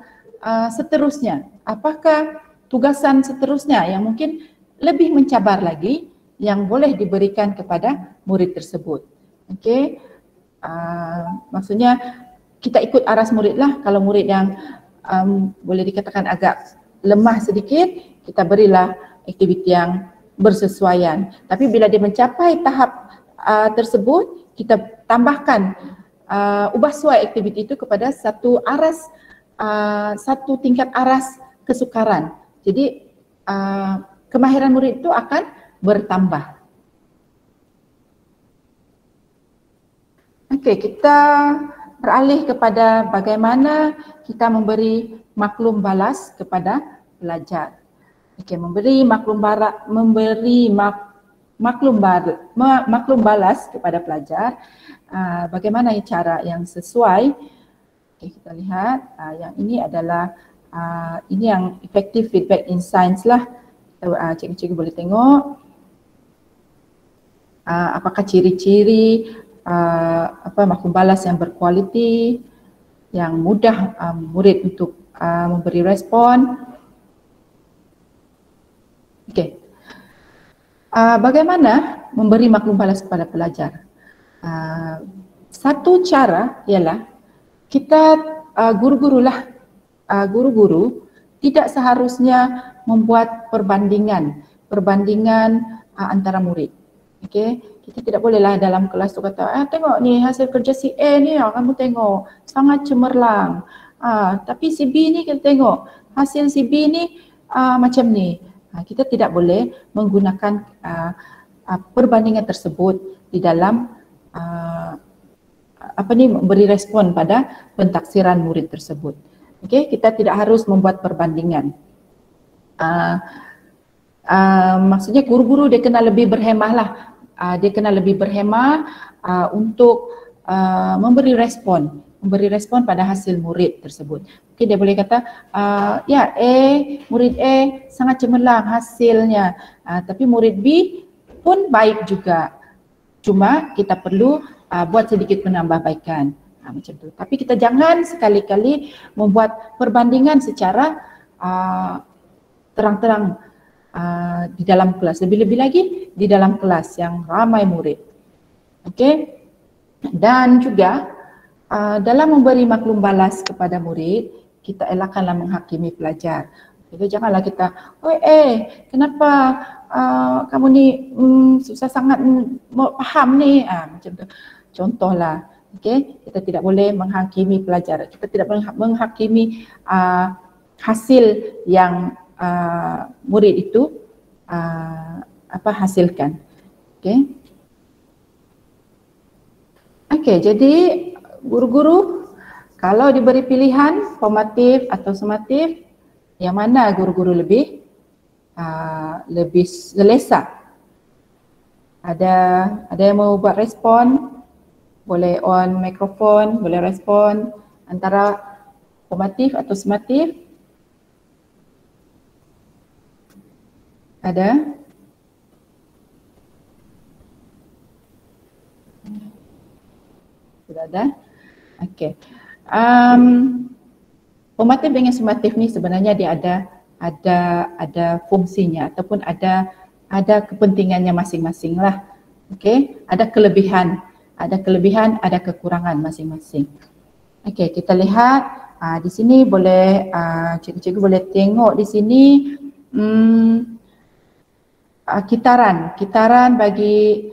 seterusnya, apakah tugasan seterusnya yang mungkin lebih mencabar lagi yang boleh diberikan kepada murid tersebut. Okey, maksudnya kita ikut aras murid lah. Kalau murid yang boleh dikatakan agak lemah sedikit, kita berilah aktiviti yang bersesuaian. Tapi bila dia mencapai tahap tersebut, kita tambahkan ubah suai aktiviti itu kepada satu tingkat aras kesukaran. Jadi kemahiran murid itu akan bertambah. Okey, kita beralih kepada bagaimana kita memberi maklum balas kepada pelajar. Okey, memberi maklum balas kepada pelajar. bagaimana cara yang sesuai. Okay, kita lihat yang ini adalah ini yang effective feedback in science lah. Cikgu-cikgu boleh tengok apakah ciri-ciri maklum balas yang berkualiti, yang mudah murid untuk memberi respon. Okey. Bagaimana memberi maklum balas kepada pelajar? Satu cara ialah kita guru-guru tidak seharusnya membuat perbandingan antara murid. Okey, kita tidak bolehlah dalam kelas tu kata, tengok ni hasil kerja si A ni, kamu tengok sangat cemerlang. Tapi si B ni kita tengok hasil si B ni macam ni. Kita tidak boleh menggunakan perbandingan tersebut di dalam memberi respon pada pentaksiran murid tersebut. Okey, kita tidak harus membuat perbandingan. Maksudnya guru-guru dia kena lebih berhemah lah. Dia kena lebih berhemah untuk memberi respon pada hasil murid tersebut. Okey, dia boleh kata, murid A sangat cemerlang hasilnya, tapi murid B pun baik juga. Cuma kita perlu buat sedikit penambahbaikan macam tu. Tapi kita jangan sekali-kali membuat perbandingan secara terang-terang di dalam kelas. Lebih-lebih lagi di dalam kelas yang ramai murid. Okey. Dan juga dalam memberi maklum balas kepada murid, kita elakkanlah menghakimi pelajar. Jadi janganlah kita, kenapa kamu ni susah sangat faham ni, macam tu. Contohlah, okey, kita tidak boleh menghakimi pelajar. Kita tidak boleh menghakimi hasil yang murid itu hasilkan. Okey. Okey, jadi guru-guru kalau diberi pilihan formatif atau sumatif, yang mana guru-guru lebih selesa? Ada yang mau buat respon, boleh on mikrofon, boleh respon antara formatif atau sumatif. Ada? Sudah ada? Okey. Formatif dengan sumatif ni sebenarnya dia ada fungsinya ataupun ada kepentingannya masing-masing lah. Okey, ada kelebihan, ada kekurangan masing-masing. Okey, kita lihat di sini boleh cikgu-cikgu boleh tengok di sini kitaran bagi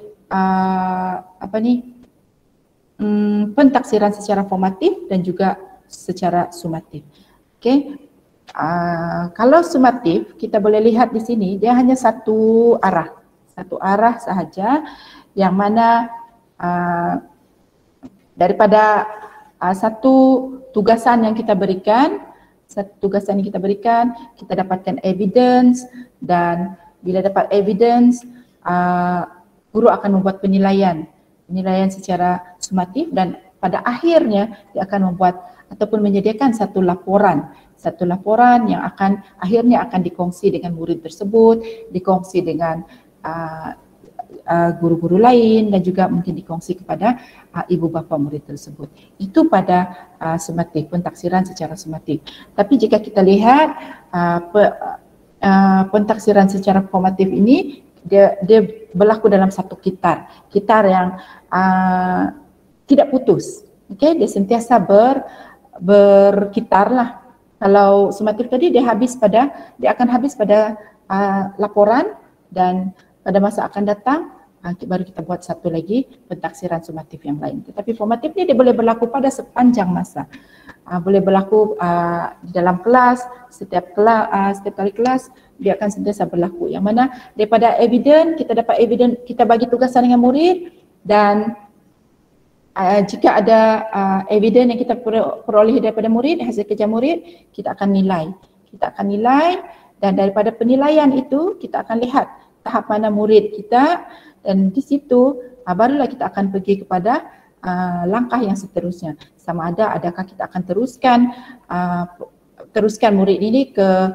pentaksiran secara formatif dan juga secara sumatif. Okey. Kalau sumatif kita boleh lihat di sini dia hanya satu arah sahaja, yang mana daripada satu tugasan yang kita berikan, kita dapatkan evidence, dan bila dapat evidence guru akan membuat penilaian secara sumatif, dan pada akhirnya dia akan membuat ataupun menyediakan satu laporan yang akhirnya akan dikongsi dengan murid tersebut, dikongsi dengan guru-guru lain, dan juga mungkin dikongsi kepada ibu bapa murid tersebut. Itu pada sumatif, pentaksiran secara sumatif. Tapi jika kita lihat pentaksiran secara formatif ini, dia berlaku dalam satu kitar yang tidak putus. Okey, dia sentiasa berkitar lah. Kalau sumatif tadi dia akan habis pada laporan, dan pada masa akan datang baru kita buat satu lagi pentaksiran sumatif yang lain. Tetapi formatif ni dia boleh berlaku pada sepanjang masa. Boleh berlaku di dalam kelas, setiap kali kelas dia akan sentiasa berlaku. Yang mana daripada evidence, kita dapat evidence, kita bagi tugasan dengan murid, dan jika ada evidence yang kita peroleh daripada murid, hasil kerja murid, kita akan nilai. Dan daripada penilaian itu kita akan lihat tahap mana murid kita, dan di situ barulah kita akan pergi kepada langkah yang seterusnya. Sama ada adakah kita akan teruskan murid ini ke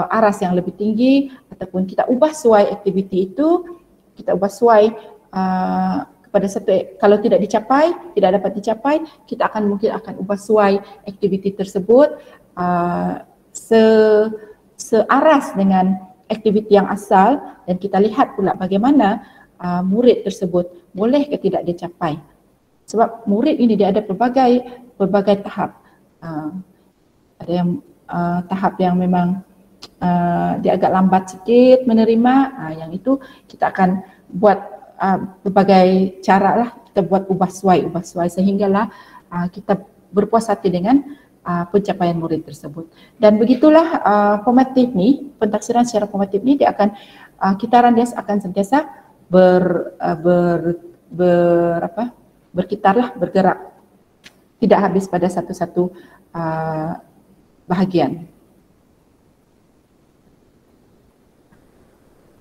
aras yang lebih tinggi, ataupun kita ubah suai aktiviti itu, kita ubah suai kepada satu, kalau tidak dapat dicapai, kita mungkin akan ubah suai aktiviti tersebut searas dengan aktiviti yang asal, dan kita lihat pula bagaimana murid tersebut boleh ke tidak dicapai. Sebab murid ini dia ada pelbagai tahap. Ada yang tahap yang memang dia agak lambat sikit menerima, yang itu kita akan buat berbagai cara lah, kita buat ubah suai sehinggalah kita berpuas hati dengan pencapaian murid tersebut. Dan begitulah formatif ni, pentaksiran secara formatif ni dia akan kitaran dia akan sentiasa berkitarlah, bergerak, tidak habis pada satu-satu bahagian.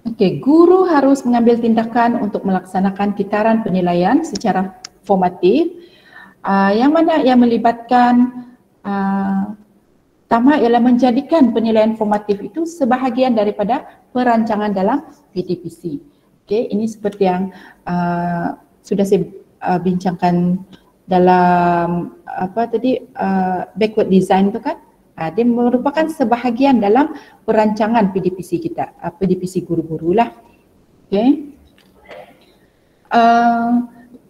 Okey, guru harus mengambil tindakan untuk melaksanakan kitaran penilaian secara formatif, yang mana ia melibatkan pertama ialah menjadikan penilaian formatif itu sebahagian daripada perancangan dalam PDPC. Okey, ini seperti yang sudah saya bincangkan dalam backward design tu kan. Dia merupakan sebahagian dalam perancangan PDPC kita, PDPC guru-guru lah. Okay.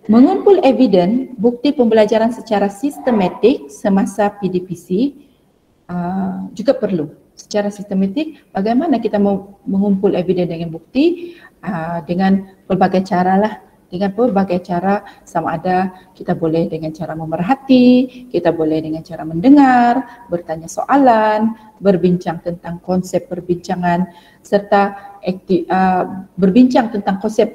Mengumpul evidence, bukti pembelajaran secara sistematik semasa PDPC juga perlu. Secara sistematik, bagaimana kita mengumpul evidence dengan bukti dengan pelbagai cara lah. Dengan pelbagai cara, sama ada kita boleh dengan cara memerhati, kita boleh dengan cara mendengar, bertanya soalan, berbincang tentang konsep perbincangan, serta berbincang tentang konsep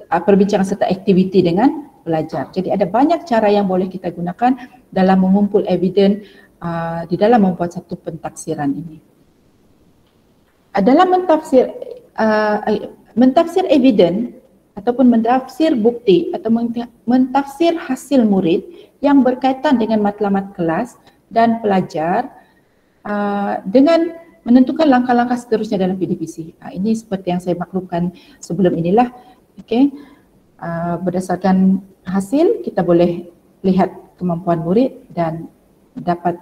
perbincangan serta aktiviti dengan pelajar. Jadi ada banyak cara yang boleh kita gunakan dalam mengumpul evidence di dalam membuat satu pentaksiran ini. Dalam mentafsir evidence ataupun mentafsir bukti atau mentafsir hasil murid yang berkaitan dengan matlamat kelas dan pelajar dengan menentukan langkah-langkah seterusnya dalam PDPC. Ini seperti yang saya maklumkan sebelum inilah. Okay. Berdasarkan hasil kita boleh lihat kemampuan murid dan dapat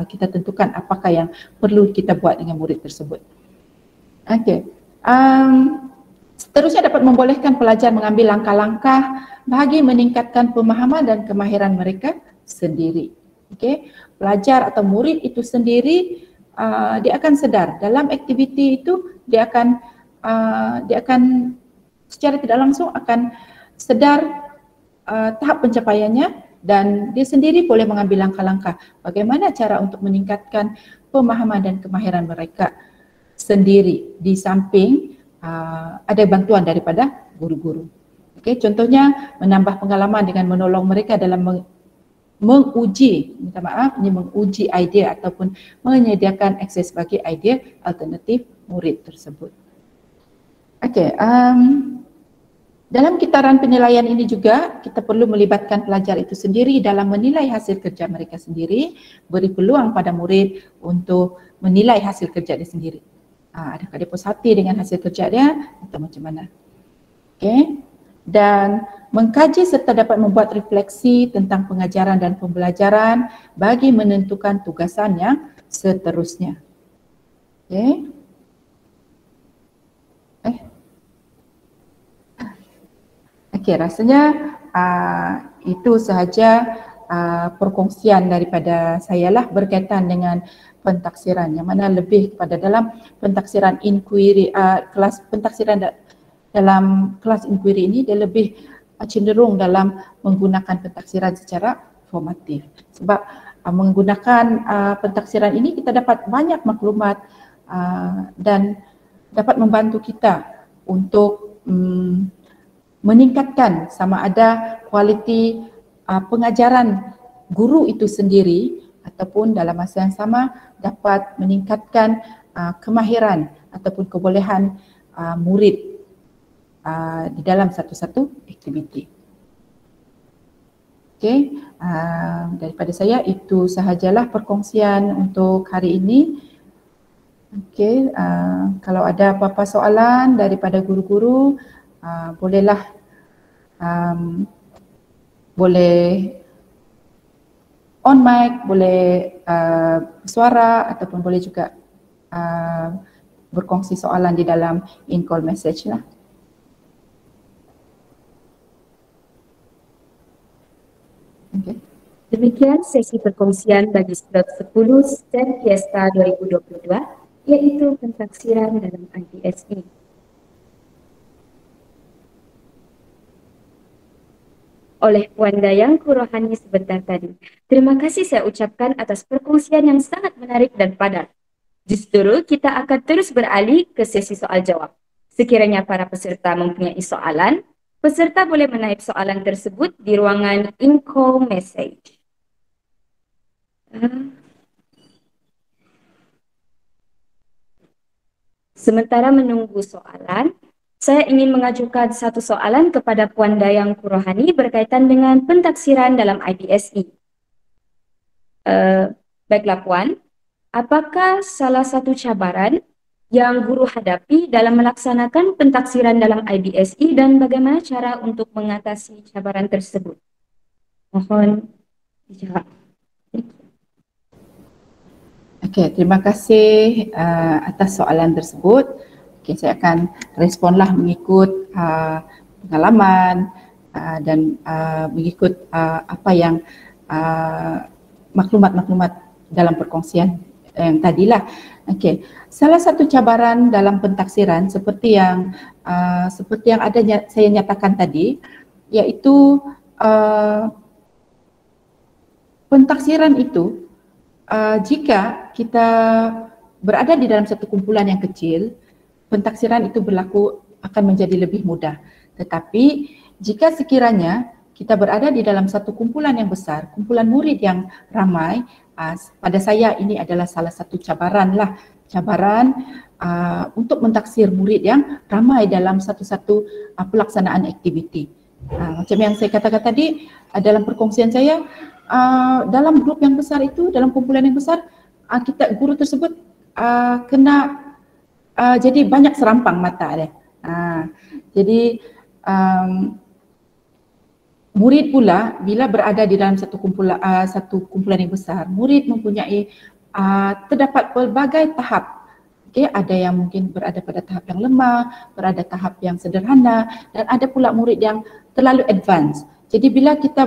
kita tentukan apakah yang perlu kita buat dengan murid tersebut. Okay. Seterusnya dapat membolehkan pelajar mengambil langkah-langkah bagi meningkatkan pemahaman dan kemahiran mereka sendiri. Okay. Pelajar atau murid itu sendiri dia akan sedar dalam aktiviti itu, dia akan secara tidak langsung akan sedar tahap pencapaiannya, dan dia sendiri boleh mengambil langkah-langkah bagaimana cara untuk meningkatkan pemahaman dan kemahiran mereka sendiri, di samping ada bantuan daripada guru-guru. Okay, contohnya menambah pengalaman dengan menolong mereka dalam menguji idea ataupun menyediakan akses bagi idea alternatif murid tersebut. Okey, dalam kitaran penilaian ini juga kita perlu melibatkan pelajar itu sendiri dalam menilai hasil kerja mereka sendiri, beri peluang pada murid untuk menilai hasil kerja dia sendiri. Adakah dia puas hati dengan hasil kerja dia atau macam mana? Okey. Dan mengkaji serta dapat membuat refleksi tentang pengajaran dan pembelajaran bagi menentukan tugasan yang seterusnya. Okey. Okey, rasanya itu sahaja perkongsian daripada saya lah berkaitan dengan pentaksiran, yang mana lebih kepada dalam pentaksiran inquiry, dalam kelas inquiry ini dia lebih cenderung dalam menggunakan pentaksiran secara formatif. Sebab menggunakan pentaksiran ini kita dapat banyak maklumat dan dapat membantu kita untuk meningkatkan sama ada kualiti pengajaran guru itu sendiri, ataupun dalam masa yang sama dapat meningkatkan kemahiran ataupun kebolehan murid di dalam satu-satu aktiviti. Okey, daripada saya itu sahajalah perkongsian untuk hari ini. Okey, kalau ada apa-apa soalan daripada guru-guru, bolehlah boleh on mic, boleh suara ataupun boleh juga berkongsi soalan di dalam in-call message lah. Okay. Demikian sesi perkongsian bagi slot 10 STEM Fiesta 2022, yaitu pentaksiran dalam IPSI. Oleh Puan Dayang Kurohani sebentar tadi. Terima kasih saya ucapkan atas perkongsian yang sangat menarik dan padat. Justru kita akan terus beralih ke sesi soal jawab. Sekiranya para peserta mempunyai soalan, peserta boleh menaip soalan tersebut di ruangan in-call message. Sementara menunggu soalan, saya ingin mengajukan satu soalan kepada Puan Dayang Kurohani berkaitan dengan pentaksiran dalam IPSI. Baiklah Puan, apakah salah satu cabaran yang guru hadapi dalam melaksanakan pentaksiran dalam IPSI dan bagaimana cara untuk mengatasi cabaran tersebut? Mohon dijawab. Okey, terima kasih atas soalan tersebut. Okey, saya akan responlah mengikut pengalaman dan mengikut apa yang maklumat-maklumat dalam perkongsian yang tadilah. Okey, salah satu cabaran dalam pentaksiran seperti yang ada saya nyatakan tadi, iaitu pentaksiran itu jika kita berada di dalam satu kumpulan yang kecil, pentaksiran itu berlaku akan menjadi lebih mudah. Tetapi jika sekiranya kita berada di dalam satu kumpulan yang besar, kumpulan murid yang ramai, pada saya ini adalah salah satu cabaran untuk mentaksir murid yang ramai dalam satu-satu pelaksanaan aktiviti. Macam yang saya katakan tadi dalam perkongsian saya, dalam grup yang besar itu, dalam kumpulan yang besar, kita guru tersebut kena jadi banyak serampang mata dia. Jadi murid pula bila berada di dalam satu kumpulan yang besar, murid mempunyai terdapat pelbagai tahap. Okay, ada yang mungkin berada pada tahap yang lemah, berada tahap yang sederhana, dan ada pula murid yang terlalu advance. Jadi bila kita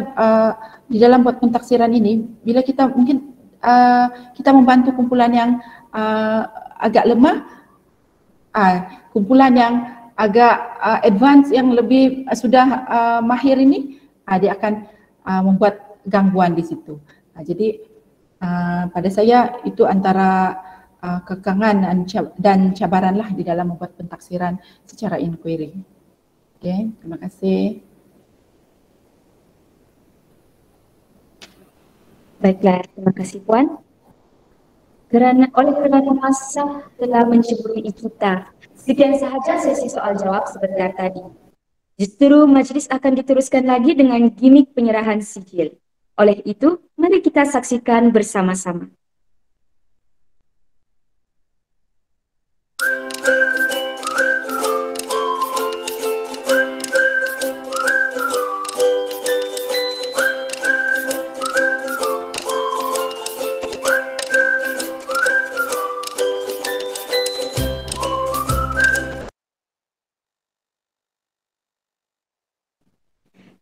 di dalam buat pentaksiran ini, bila kita mungkin kita membantu kumpulan yang agak lemah, kumpulan yang agak advance yang lebih sudah mahir ini, dia akan membuat gangguan di situ. Jadi pada saya itu antara kekangan dan cabaranlah di dalam membuat pentaksiran secara inquiry. Okey, terima kasih. Baiklah, terima kasih Puan. Oleh kerana masa telah menceburi kita, sekian sahaja sesi soal jawab sebentar tadi. Justru majlis akan diteruskan lagi dengan gimik penyerahan sijil. Oleh itu, mari kita saksikan bersama-sama.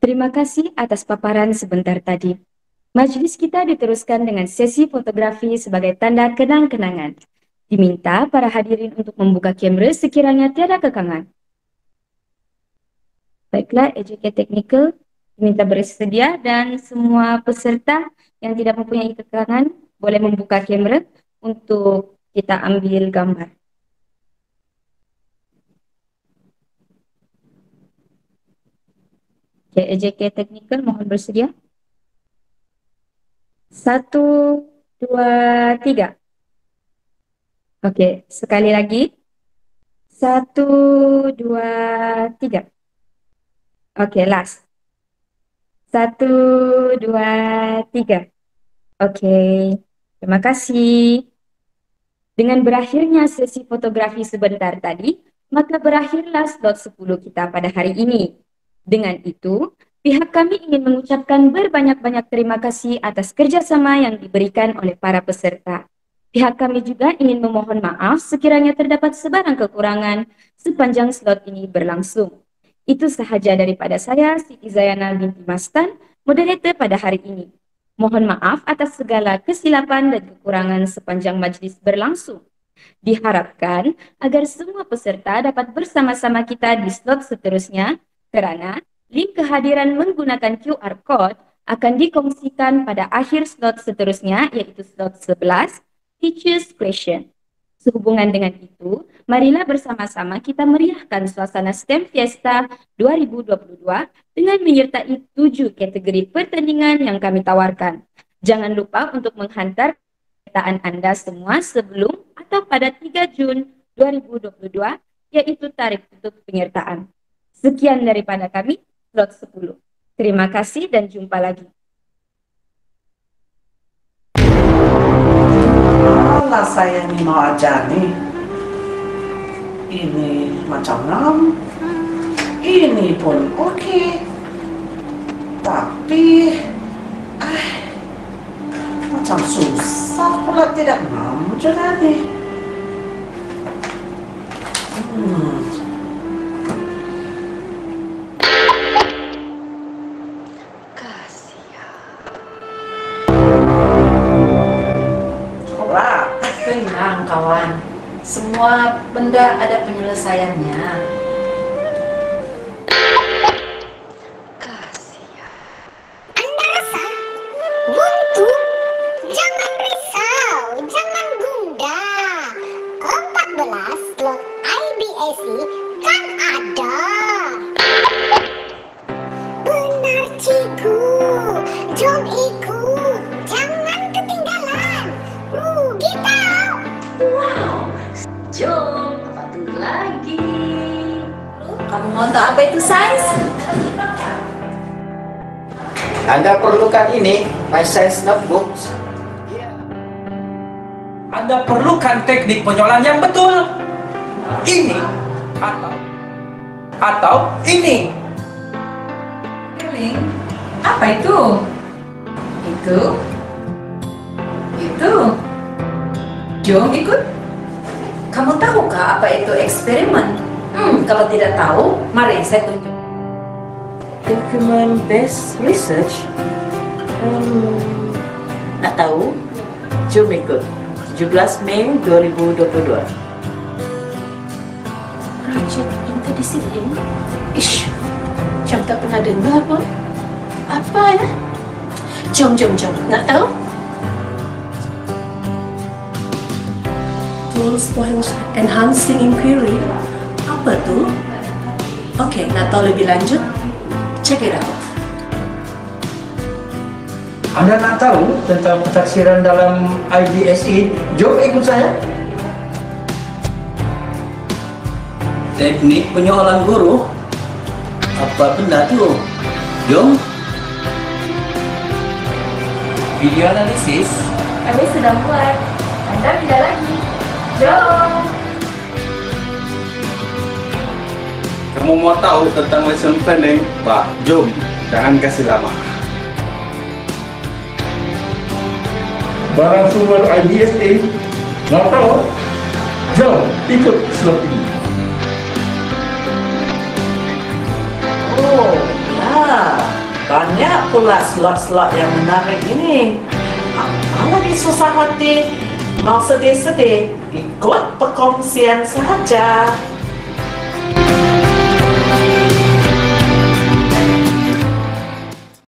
Terima kasih atas paparan sebentar tadi. Majlis kita diteruskan dengan sesi fotografi sebagai tanda kenang-kenangan. Diminta para hadirin untuk membuka kamera sekiranya tiada kekangan. Baiklah, EJK Technical diminta bersedia dan semua peserta yang tidak mempunyai kekangan boleh membuka kamera untuk kita ambil gambar. Okay, EJK Technical mohon bersedia. 1, 2, 3. Okey, sekali lagi. 1, 2, 3. Okey, last. 1, 2, 3. Oke, terima kasih. Dengan berakhirnya sesi fotografi sebentar tadi, maka berakhirlah slot 10 kita pada hari ini. Dengan itu, pihak kami ingin mengucapkan berbanyak-banyak terima kasih atas kerjasama yang diberikan oleh para peserta. Pihak kami juga ingin memohon maaf sekiranya terdapat sebarang kekurangan sepanjang slot ini berlangsung. Itu sahaja daripada saya, Siti Zayana binti Mastan, moderator pada hari ini. Mohon maaf atas segala kesilapan dan kekurangan sepanjang majlis berlangsung. Diharapkan agar semua peserta dapat bersama-sama kita di slot seterusnya, karena link kehadiran menggunakan QR Code akan dikongsikan pada akhir slot seterusnya, yaitu slot 11, Teacher's Question. Sehubungan dengan itu, marilah bersama-sama kita meriahkan suasana STEM Fiesta 2022 dengan menyertai 7 kategori pertandingan yang kami tawarkan. Jangan lupa untuk menghantar penyertaan Anda semua sebelum atau pada 3 Jun 2022, yaitu tarikh tutup penyertaan. Sekian daripada kami, slot 10. Terima kasih dan jumpa lagi. Alah, saya ini mau ajar nih. Ini macam 6. Ini pun oke. Tapi macam susah pula, tidak mau juga nih. Tenang kawan, semua benda ada penyelesaiannya. Anda rasa? Buntu? Jangan risau, jangan gundah. 14 slot IBSC kan ada. Benar cikgu, jom ikut, jangan ketinggalan. Rugi tau. Wow, jom satu lagi. Kamu mau tahu apa itu sains? Anda perlukan ini, My Science Notebooks. Anda perlukan teknik penjualan yang betul. Ini atau ini. Apa itu? Itu. Jom ikut. Kamu tahukah apa itu eksperimen? Kalau tidak tahu, mari saya tunjuk. Document based research. Nggak tahu? Jom ikut. 17 Mei 2022. Project interdisiplin. Ish, macam tak pernah dengar pun. Apa ya? Jom. Nak tahu? Tools for enhancing inquiry. Apa tu? Okey, nak tahu lebih lanjut? Check it out. Anda nak tahu tentang pentafsiran dalam IBSE? Jom ikut saya. Teknik penyoalan guru. Apa benda tu? Jom. Video analisis. Kami sedang buat. Anda tidak lagi. Jom. Kamu mau tahu tentang lesson planning? Pak, jom. Jangan kasih lama. Barang sumber IBSE. Mau tahu? Jom ikut slot ini. Oh, ya. Banyak pula slot-slot yang menarik ini. Apa lagi susah hati? Mau sedih-sedih? Ikut perkongsian saja.